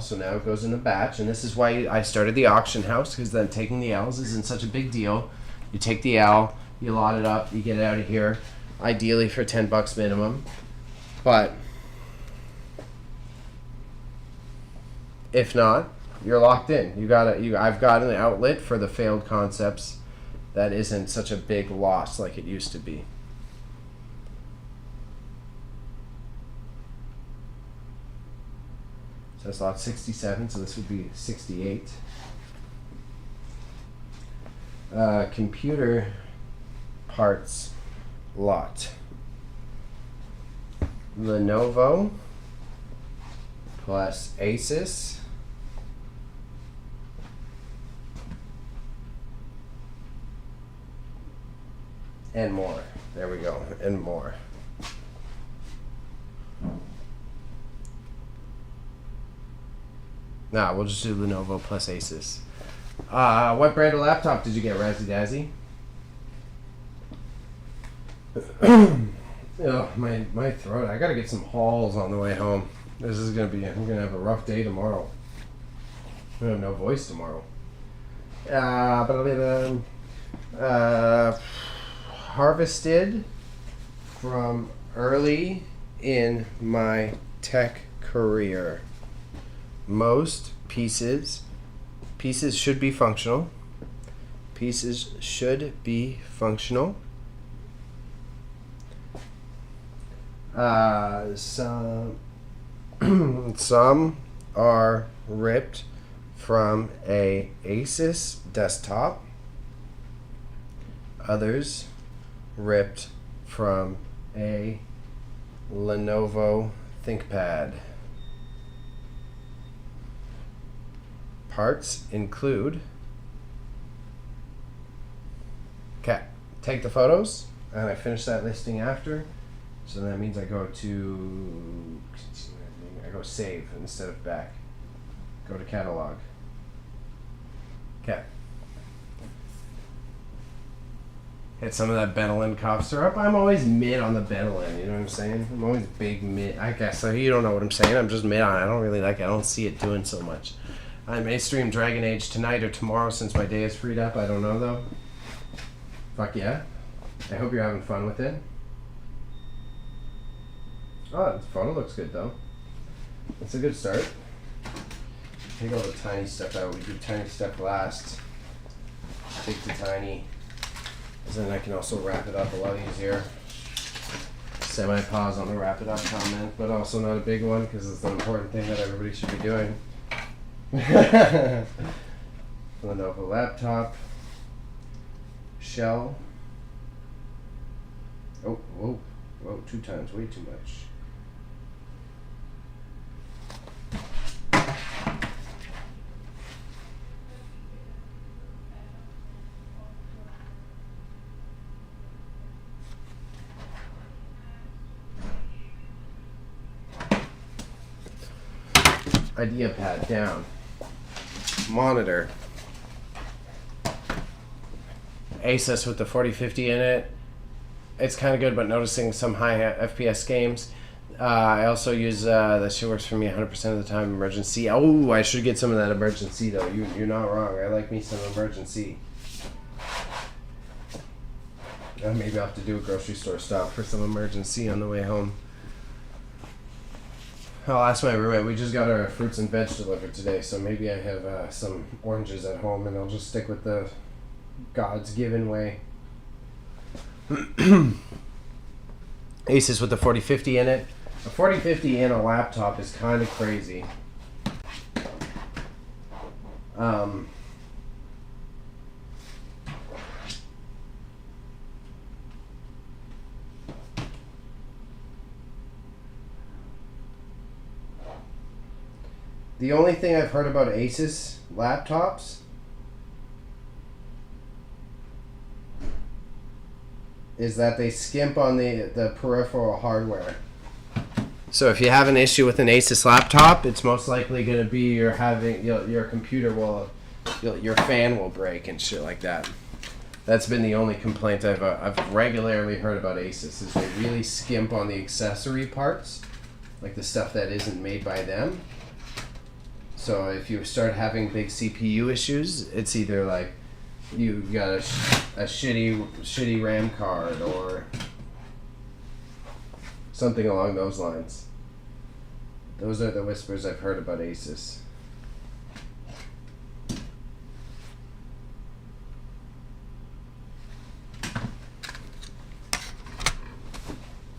so now it goes in a batch, and this is why I started the auction house, because then taking the L's isn't such a big deal. You take the L, you lot it up, you get it out of here, ideally for $10 minimum. But if not, you're locked in. I've got an outlet for the failed concepts that isn't such a big loss like it used to be. So that's lot 67, so this would be 68. Computer parts lot. Lenovo plus Asus and more. There we go, and more. Nah, we'll just do Lenovo plus Asus. What brand of laptop did you get, Razzie Dazzy? Oh, my throat. I gotta get some Halls on the way home. This is gonna be, I'm gonna have a rough day tomorrow. I'm gonna have no voice tomorrow. Harvested from early in my tech career. Most pieces should be functional. Pieces should be functional. Some are ripped from a Asus desktop. Others ripped from a Lenovo ThinkPad. Parts include, okay, take the photos, and I finish that listing after. So that means I go save instead of back. Go to catalog. Okay. Hit some of that Benylin cough syrup. I'm always mid on the Benylin, you know what I'm saying? I'm always big mid. I guess so. You don't know what I'm saying. I'm just mid on it. I don't really like it. I don't see it doing so much. I may stream Dragon Age tonight or tomorrow since my day is freed up. I don't know though. Fuck yeah. I hope you're having fun with it. Oh, the photo looks good though. That's a good start. Take all the tiny stuff out. We do tiny stuff last. Take the tiny. Because then I can also wrap it up a lot easier. Semi-pause on the wrap it up comment, but also not a big one because it's an important thing that everybody should be doing. Lenovo laptop. Shell. Oh, whoa, whoa, 2 times, way too much. Idea pad down. Monitor. Asus with the 4050 in it. It's kind of good, but noticing some high FPS games. I also use that shit works for me 100% of the time. Emergency. Oh, I should get some of that emergency though. You're not wrong. I like me some emergency. Maybe I'll have to do a grocery store stop for some emergency on the way home. I'll ask my roommate. We just got our fruits and veg delivered today, so maybe I have some oranges at home, and I'll just stick with the God's given way. Asus with the 4050 in it. A 4050 in a laptop is kind of crazy. The only thing I've heard about Asus laptops is that they skimp on the peripheral hardware. So if you have an issue with an Asus laptop, it's most likely going to be your computer your fan will break and shit like that. That's been the only complaint I've regularly heard about Asus, is they really skimp on the accessory parts, like the stuff that isn't made by them. So if you start having big CPU issues, it's either like you got a shitty RAM card or something along those lines. Those are the whispers I've heard about Asus.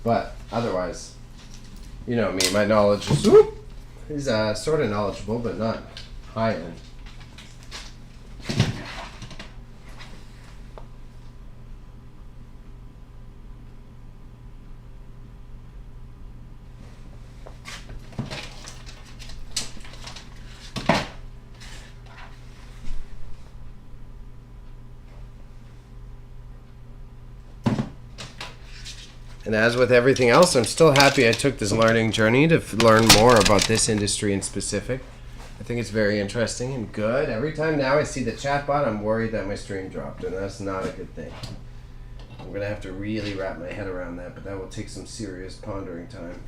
But otherwise, you know me, my knowledge is sort of knowledgeable, but not high end. And as with everything else, I'm still happy I took this learning journey to learn more about this industry in specific. I think it's very interesting and good. Every time now I see the chatbot, I'm worried that my stream dropped, and that's not a good thing. I'm going to have to really wrap my head around that, but that will take some serious pondering time.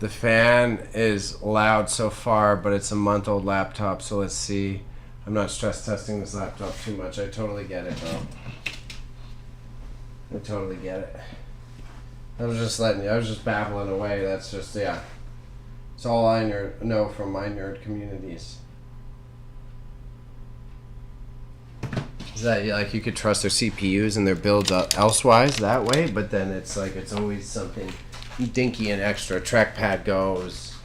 The fan is loud so far, but it's a month-old laptop, so let's see. I'm not stress testing this laptop too much. I totally get it, though. I totally get it. I was just babbling away. That's just, yeah. It's all I know from my nerd communities. Is that, like, you could trust their CPUs and their builds elsewise that way, but then it's like it's always something dinky and extra. Trackpad goes.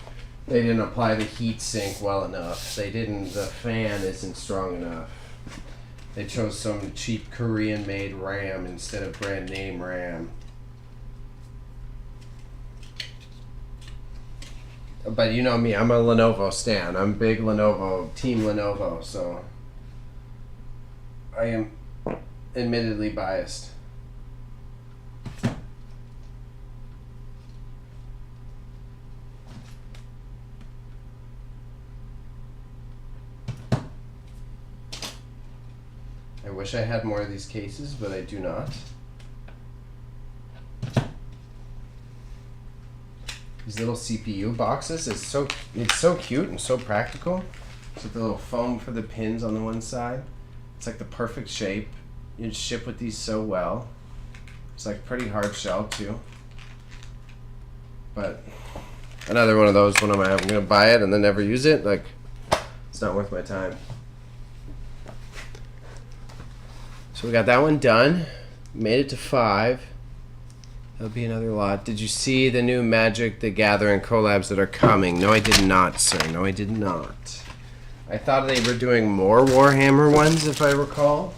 They didn't apply the heat sink well enough. The fan isn't strong enough. They chose some cheap Korean-made RAM instead of brand name RAM. But you know me, I'm a Lenovo stan. I'm big Lenovo, Team Lenovo, so I am admittedly biased. I wish I had more of these cases, but I do not. These little CPU boxes, it's so cute and so practical. It's like the little foam for the pins on the one side. It's like the perfect shape. You ship with these so well. It's like pretty hard shell too. But another one of those. What am I? I'm gonna buy it and then never use it. Like, it's not worth my time. So we got that one done. Made it to 5. That'll be another lot. Did you see the new Magic the Gathering collabs that are coming? No, I did not, sir. No, I did not. I thought they were doing more Warhammer ones, if I recall.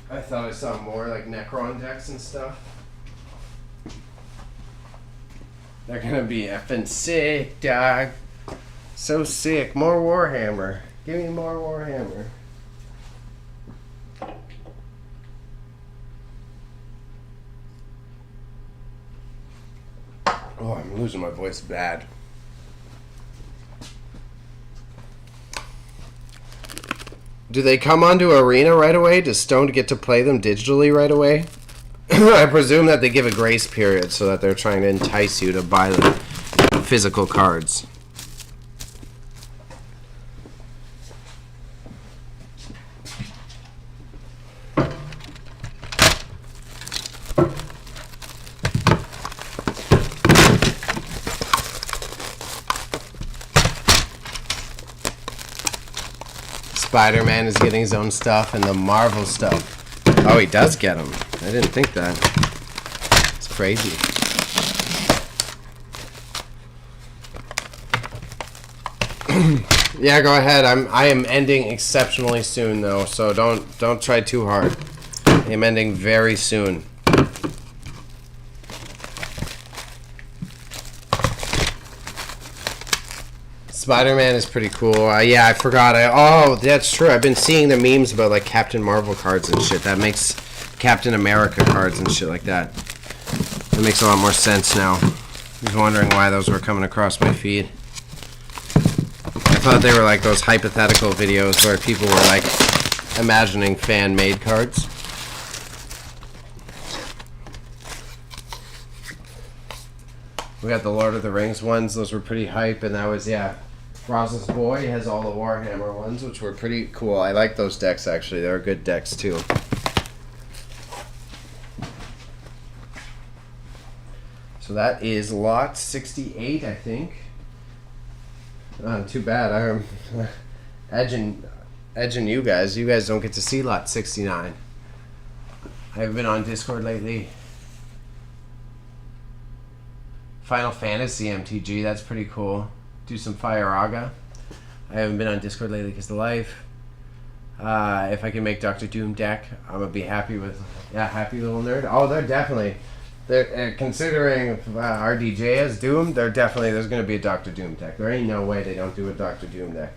I thought I saw more like Necron decks and stuff. They're gonna be effing sick, dog. So sick. More Warhammer. Give me more Warhammer. Oh, I'm losing my voice bad. Do they come onto Arena right away? Does Stone get to play them digitally right away? I presume that they give a grace period so that they're trying to entice you to buy the physical cards. Spider-Man is getting his own stuff and the Marvel stuff. Oh, he does get them. I didn't think that. It's crazy. Yeah, go ahead. I am ending exceptionally soon though, so don't try too hard. I am ending very soon. Spider-Man is pretty cool. Yeah, I forgot. Oh, that's true. I've been seeing the memes about like Captain Marvel cards and shit. That makes Captain America cards and shit like that. It makes a lot more sense now. I was wondering why those were coming across my feed. I thought they were like those hypothetical videos where people were like imagining fan-made cards. We got the Lord of the Rings ones. Those were pretty hype, and that was, yeah. Ross's boy has all the Warhammer ones, which were pretty cool. I like those decks, actually. They're good decks, too. So that is lot 68, I think. Too bad. I'm edging you guys. You guys don't get to see lot 69. I haven't been on Discord lately. Final Fantasy MTG, that's pretty cool. Do some Fire Aga. I haven't been on Discord lately because of life. If I can make Doctor Doom deck, I'm gonna be happy with. Yeah, happy little nerd. Oh, they're definitely. They're considering RDJ as Doom. They're definitely there's gonna be a Doctor Doom deck. There ain't no way they don't do a Doctor Doom deck.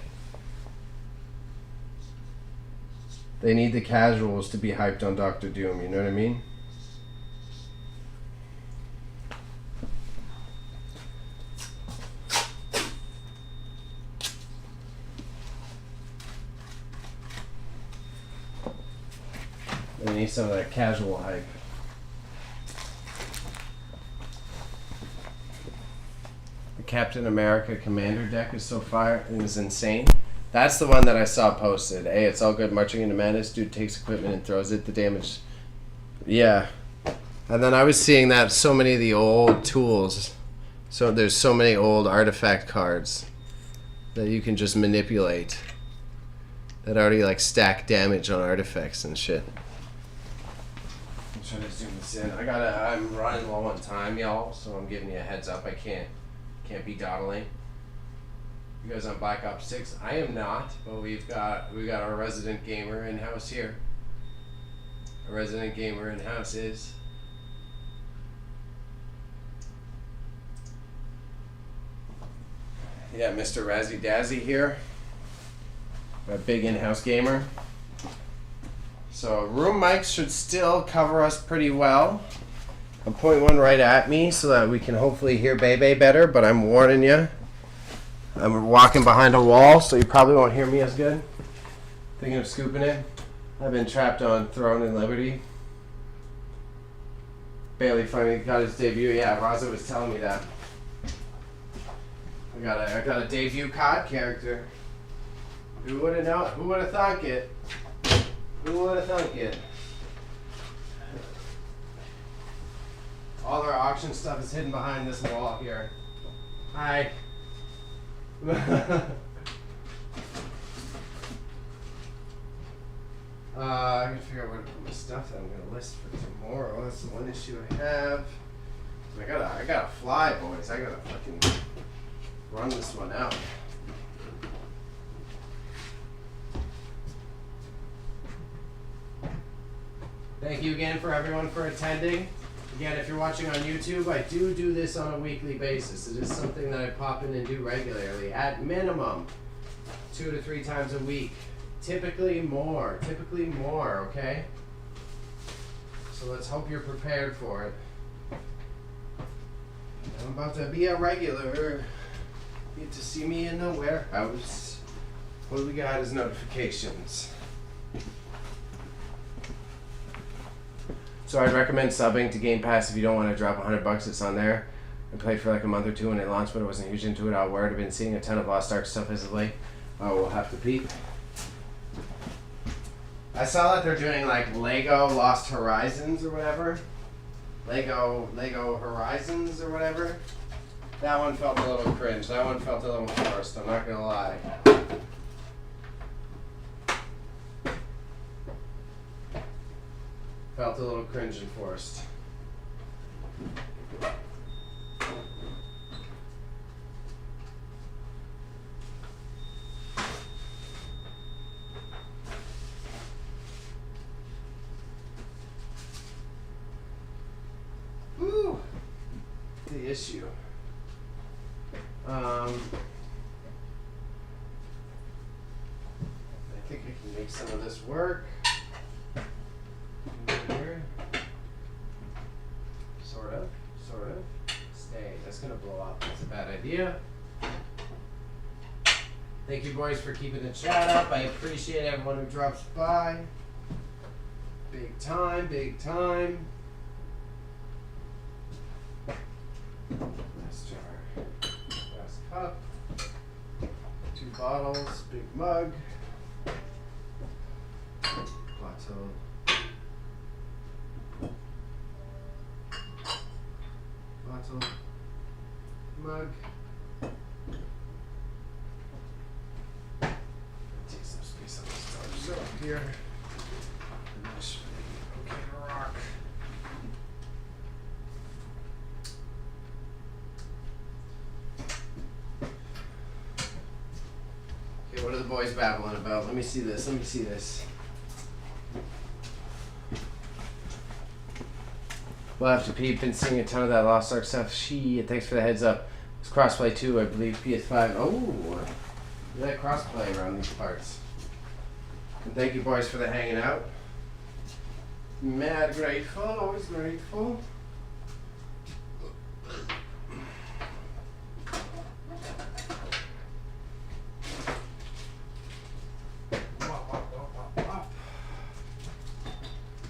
They need the casuals to be hyped on Doctor Doom. You know what I mean? They need some of that casual hype. The Captain America Commander deck is so fire. It was insane. That's the one that I saw posted. Hey, it's all good marching into madness. Dude takes equipment and throws it. The damage. Yeah. And then I was seeing that so many of the old tools. So there's so many old artifact cards that you can just manipulate. That already like stack damage on artifacts and shit. Trying to zoom this in. I'm running low on time, y'all, so I'm giving you a heads up. I can't be dawdling. You guys on Black Ops 6? I am not, but we got our resident gamer in house here. Our resident gamer in house is Mr. Razzie Dazzy here. A big in-house gamer. So room mics should still cover us pretty well. I'm pointing one right at me so that we can hopefully hear Bebe better, but I'm warning you. I'm walking behind a wall, so you probably won't hear me as good. Thinking of scooping it. I've been trapped on Throne and Liberty. Bailey finally got his debut. Yeah, Raza was telling me that. I got a debut COD character. Who would have known? Who would have thunk it? Who would have thunk it? All our auction stuff is hidden behind this wall here. Hi. I gotta figure out where to put my stuff that I'm gonna list for tomorrow. That's the one issue I have. I gotta fly, boys. I gotta fucking run this one out. Thank you again for everyone for attending. Again, if you're watching on YouTube, I do this on a weekly basis. It is something that I pop in and do regularly, at minimum 2 to 3 times a week. Typically more, okay? So let's hope you're prepared for it. I'm about to be a regular. Get to see me in the warehouse. What do we got as notifications? So I'd recommend subbing to Game Pass if you don't want to drop $100. It's on there. I played for like a month or two when it launched, but I wasn't huge into it. I've been seeing a ton of Lost Ark stuff as of late. We'll have to peep. I saw that they're doing like Lego Lost Horizons or whatever. Lego Horizons or whatever. That one felt a little cringe. That one felt a little forced, I'm not gonna lie. Felt a little cringe and forced. Woo! The issue. I think I can make some of this work. Here. Sort of. Stay. That's gonna blow up. That's a bad idea. Thank you, boys, for keeping the chat up. I appreciate everyone who drops by. Big time. Last jar. Last cup. 2 bottles. Big mug. Plateau. Bottle, mug. Take some space on the stars up here. And that should be okay to rock. Okay, what are the boys babbling about? Let me see this. Let me see this. We'll have to peep. Been seeing a ton of that Lost Ark stuff. Thanks for the heads up. It's crossplay too, I believe. PS5. Oh, look at that crossplay around these parts. And thank you, boys, for the hanging out. Mad grateful. Always grateful.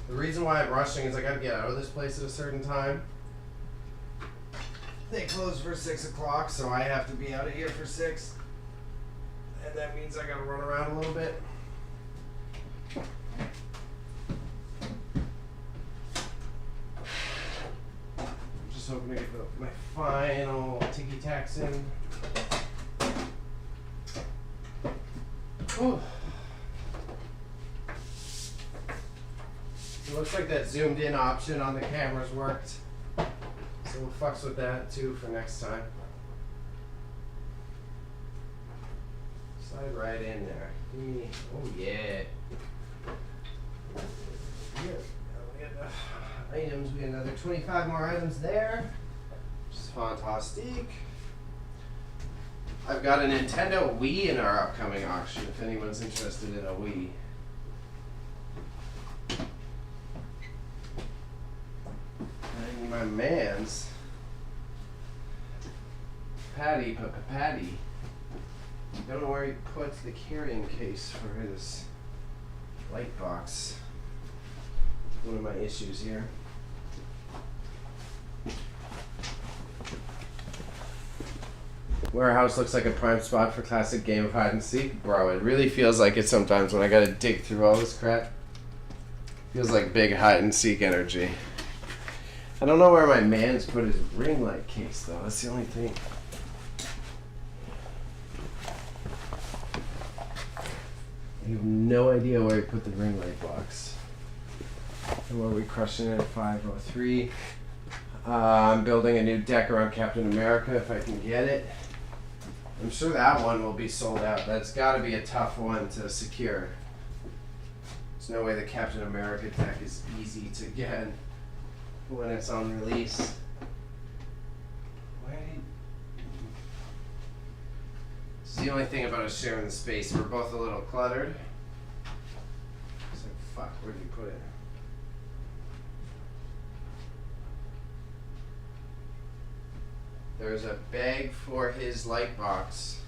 The reason why I'm rushing is I gotta get out of this place at a certain time. They close for 6 o'clock, so I have to be out of here for 6. And that means I gotta run around a little bit. I'm just hoping to get my final ticky-tacks in. Whew. It looks like that zoomed in option on the cameras worked. So we'll fucks with that too for next time. Slide right in there. Oh yeah. Here we get the items. We got another 25 more items there. Which is fantastic. I've got a Nintendo Wii in our upcoming auction if anyone's interested in a Wii. My man's Patty. Don't know where he puts the carrying case for his light box. One of my issues here. Warehouse looks like a prime spot for classic game of hide and seek. Bro, it really feels like it sometimes when I gotta dig through all this crap. Feels like big hide and seek energy. I don't know where my man's put his ring light case though. That's the only thing. I have no idea where he put the ring light box. And what are we crushing at 503? I'm building a new deck around Captain America if I can get it. I'm sure that one will be sold out. That's got to be a tough one to secure. There's no way the Captain America deck is easy to get when it's on release. It's the only thing about us sharing the space. We're both a little cluttered. It's like, fuck, where did you put it? There's a bag for his light box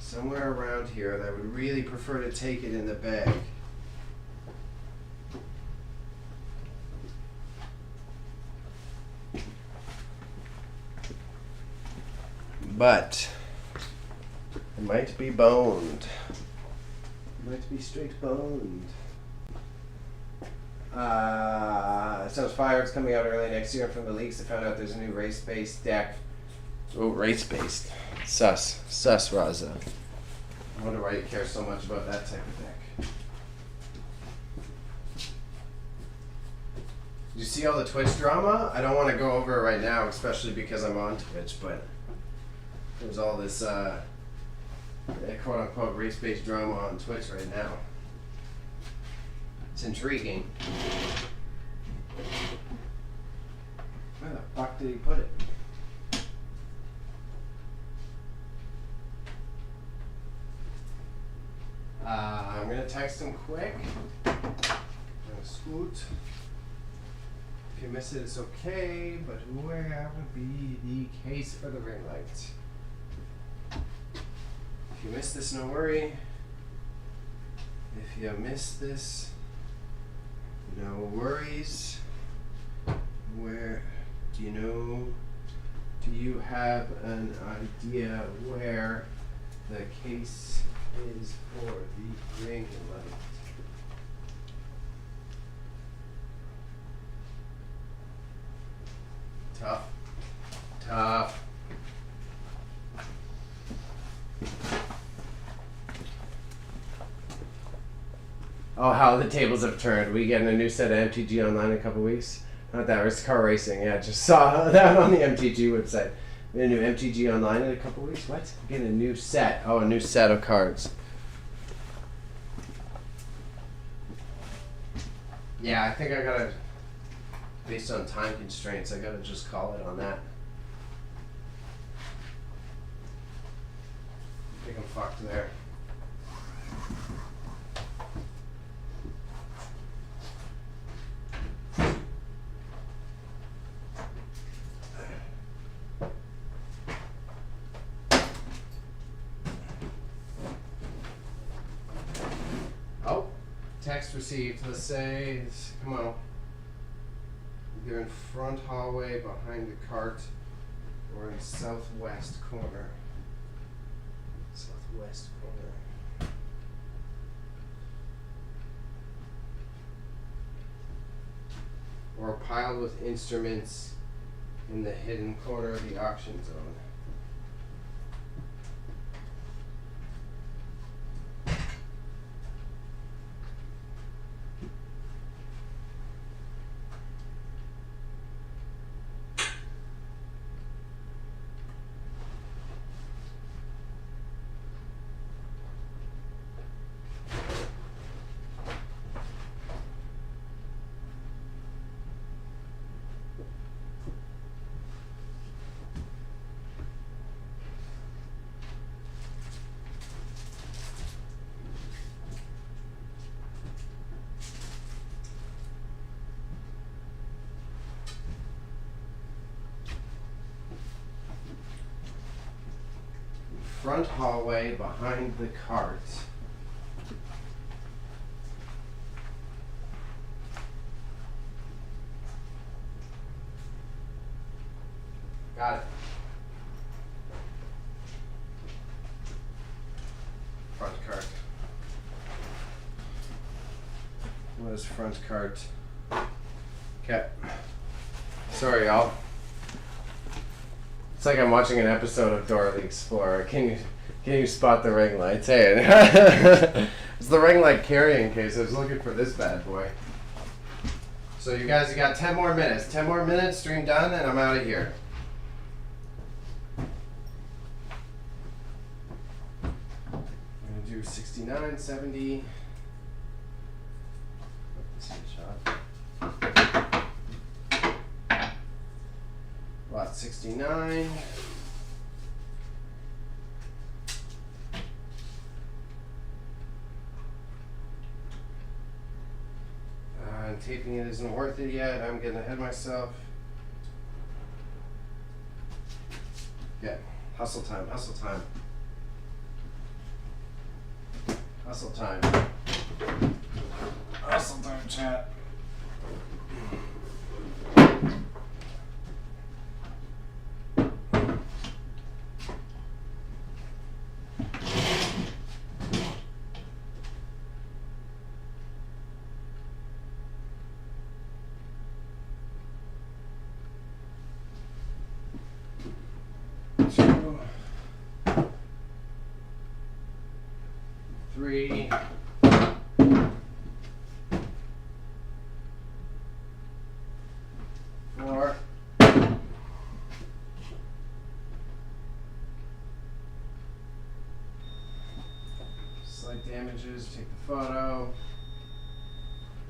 somewhere around here that I would really prefer to take it in the bag. But it might be boned. It might be straight boned. Sounds fire. It's coming out early next year. From the leaks, I found out there's a new race-based deck. Oh, race-based. Sus, Raza. I wonder why you care so much about that type of deck. Did you see all the Twitch drama? I don't want to go over it right now, especially because I'm on Twitch, but there's all this quote-unquote race-based drama on Twitch right now. It's intriguing. Where the fuck did he put it? I'm gonna text him quick. I'm gonna scoot. If you miss it, it's okay, but where would be the case for the ring light? If you missed this, no worry. If you missed this, no worries. Where do you know? Do you have an idea where the case is for the ring light? Tough. Oh, how the tables have turned. We getting a new set of MTG online in a couple weeks. Not that, it's car racing. Yeah, just saw that on the MTG website. We had a new MTG online in a couple weeks. What? We're getting a new set. Oh, a new set of cards. Yeah, I think I gotta, based on time constraints, I gotta just call it on that. I think I'm fucked there. Oh, text received. Let's say, come on. Either in front hallway behind the cart or in southwest corner. Southwest corner. Or piled with instruments in the hidden corner of the auction zone. Front hallway behind the cart. Got it. Front cart. What is front cart? Okay. Sorry, y'all. It's like I'm watching an episode of Dora the Explorer. Can you spot the ring lights? Hey, it's the ring light carrying case. I was looking for this bad boy. So you guys, you got 10 more minutes. 10 more minutes, stream done, and I'm out of here. I'm gonna do 69, 70. This is a shot. Lot 69. Taping it isn't worth it yet. I'm getting ahead of myself. Yeah, hustle time, hustle time. Hustle time. Hustle time, chat. Three, four, slight damages, take the photo,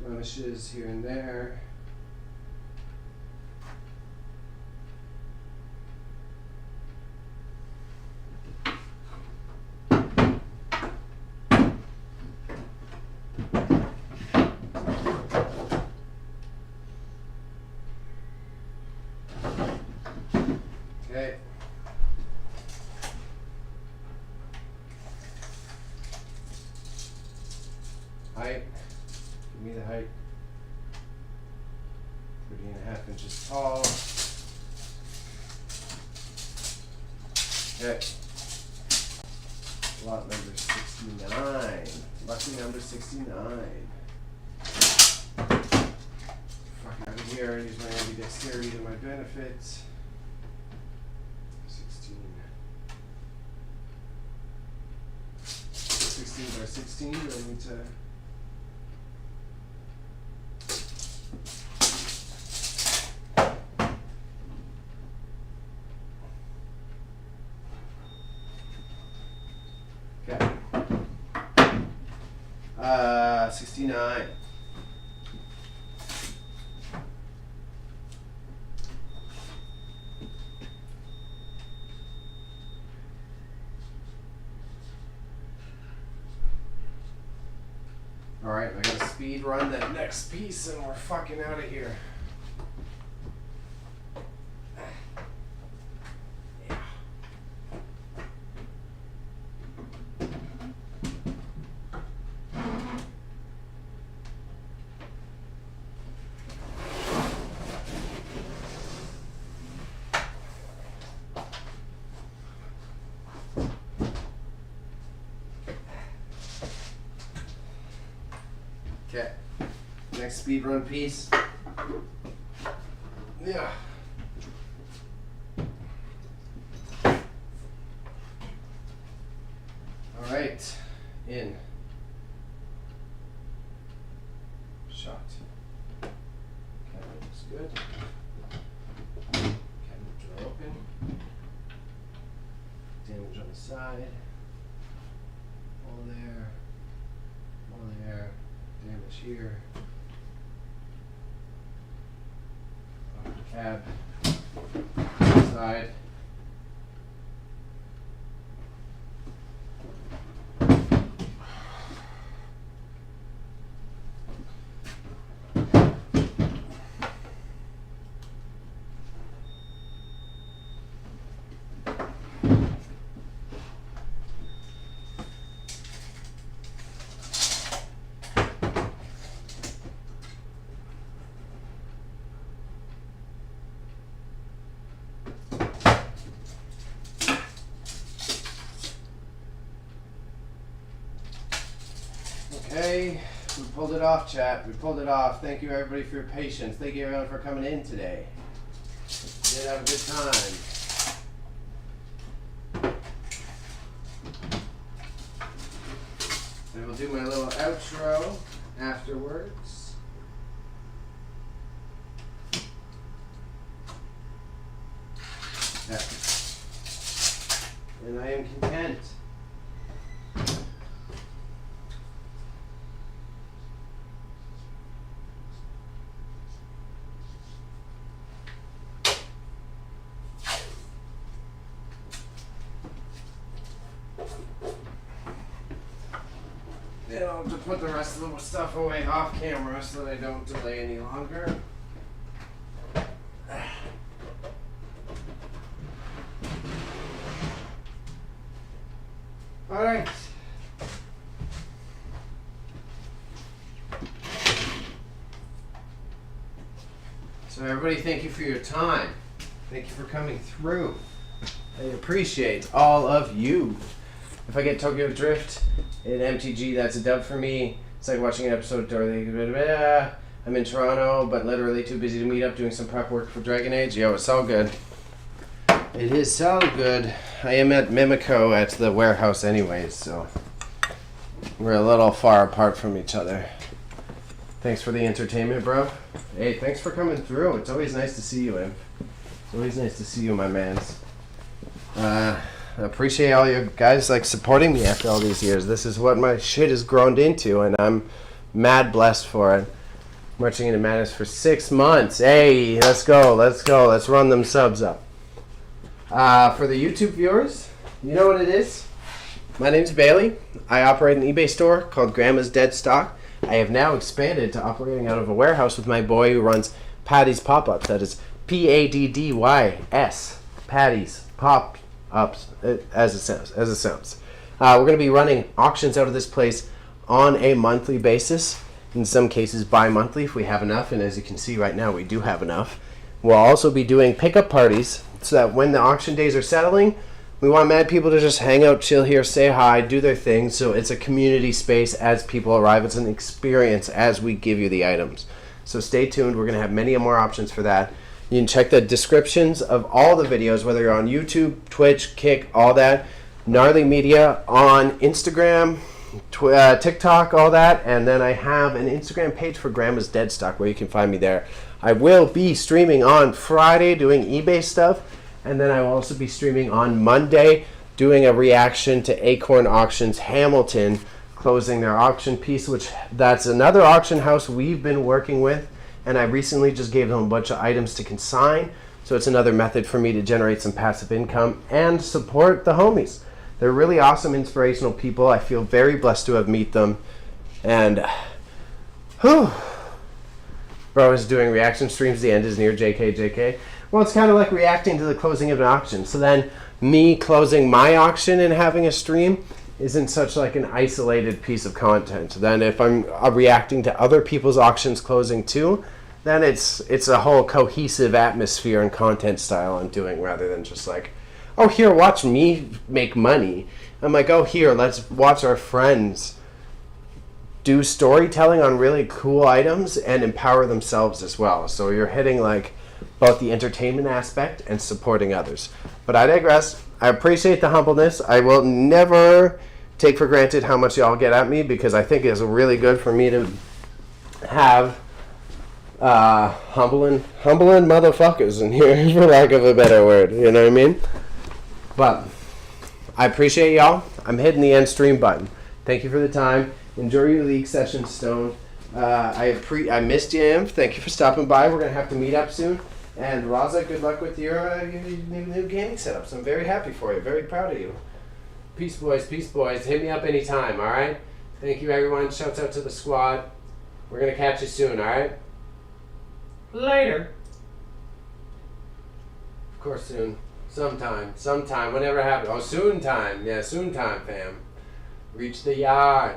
blemishes here and there. Okay. Height. Give me the height. 30.5 inches tall. Okay. Lot number 69. Lucky number 69. Fuck out of here. Use my ambidexterity to my benefit. 16 by 16, do I need to... Okay. 69. speed run that next piece and we're fucking out of here. Okay, next speed run piece. Yeah. All right, in. Shot. Cabinet looks good. Cabinet drawer open. Damage on the side. All there. All there. Damage here. Cab. Side. Okay, we pulled it off, chat. We pulled it off. Thank you, everybody, for your patience. Thank you, everyone, for coming in today. We did have a good time. And we'll do my little outro afterwards. Yeah. And I am content. And I'll have to put the rest of the stuff away off camera so that I don't delay any longer. All right. So everybody, thank you for your time. Thank you for coming through. I appreciate all of you. If I get Tokyo Drift in MTG, that's a dub for me. It's like watching an episode of Dorothy. I'm in Toronto, but literally too busy to meet up, doing some prep work for Dragon Age. Yo, it's all good. It is so good. I am at Mimico at the warehouse anyways, so we're a little far apart from each other. Thanks for the entertainment, bro. Hey, thanks for coming through. It's always nice to see you, Imp. It's always nice to see you, my mans. I appreciate all you guys like supporting me after all these years. This is what my shit has grown into, and I'm mad blessed for it. Marching into Madness for 6 months. Hey, let's go, let's go. Let's run them subs up. For the YouTube viewers, you know what it is? My name's Bailey. I operate an eBay store called Grandma's Dead Stock. I have now expanded to operating out of a warehouse with my boy who runs Paddy's Pop-Ups. That is Paddys, Paddy's Pop-Ups, as it sounds. We're going to be running auctions out of this place on a monthly basis. In some cases bi-monthly if we have enough, and as you can see right now we do have enough. We'll also be doing pickup parties so that when the auction days are settling, we want mad people to just hang out, chill here, say hi, do their thing. So it's a community space as people arrive. It's an experience as we give you the items. So stay tuned. We're going to have many more options for that. You can check the descriptions of all the videos, whether you're on YouTube, Twitch, Kick, all that. NarleyMedia on Instagram, TikTok, all that. And then I have an Instagram page for Grandma's Dead Stock where you can find me there. I will be streaming on Friday doing eBay stuff. And then I will also be streaming on Monday doing a reaction to Acorn Auctions Hamilton closing their auction piece, which that's another auction house we've been working with. And I recently just gave them a bunch of items to consign. So it's another method for me to generate some passive income and support the homies. They're really awesome, inspirational people. I feel very blessed to have met them. And Whew. Bro is doing reaction streams. The end is near. JK. Well, it's kind of like reacting to the closing of an auction. So then me closing my auction and having a stream isn't such like an isolated piece of content. Then if I'm reacting to other people's auctions closing too, then it's a whole cohesive atmosphere and content style I'm doing, rather than just like, oh, here, watch me make money. I'm like, oh, here, let's watch our friends do storytelling on really cool items and empower themselves as well. So you're hitting like both the entertainment aspect and supporting others. But I digress. I appreciate the humbleness. I will never take for granted how much y'all get at me, because I think it's really good for me to have humbling motherfuckers in here, for lack of a better word. You know what I mean? But I appreciate y'all. I'm hitting the end stream button. Thank you for the time. Enjoy your league session, Stone. I missed you, Imp. Thank you for stopping by. We're going to have to meet up soon. And Raza, good luck with your new gaming setups. I'm very happy for you. Very proud of you. Peace, boys. Peace, boys. Hit me up anytime, all right? Thank you, everyone. Shouts out to the squad. We're going to catch you soon, all right? Later. Of course, soon. Sometime. Whenever it happens. Oh, soon time. Yeah, soon time, fam. Reach the yard.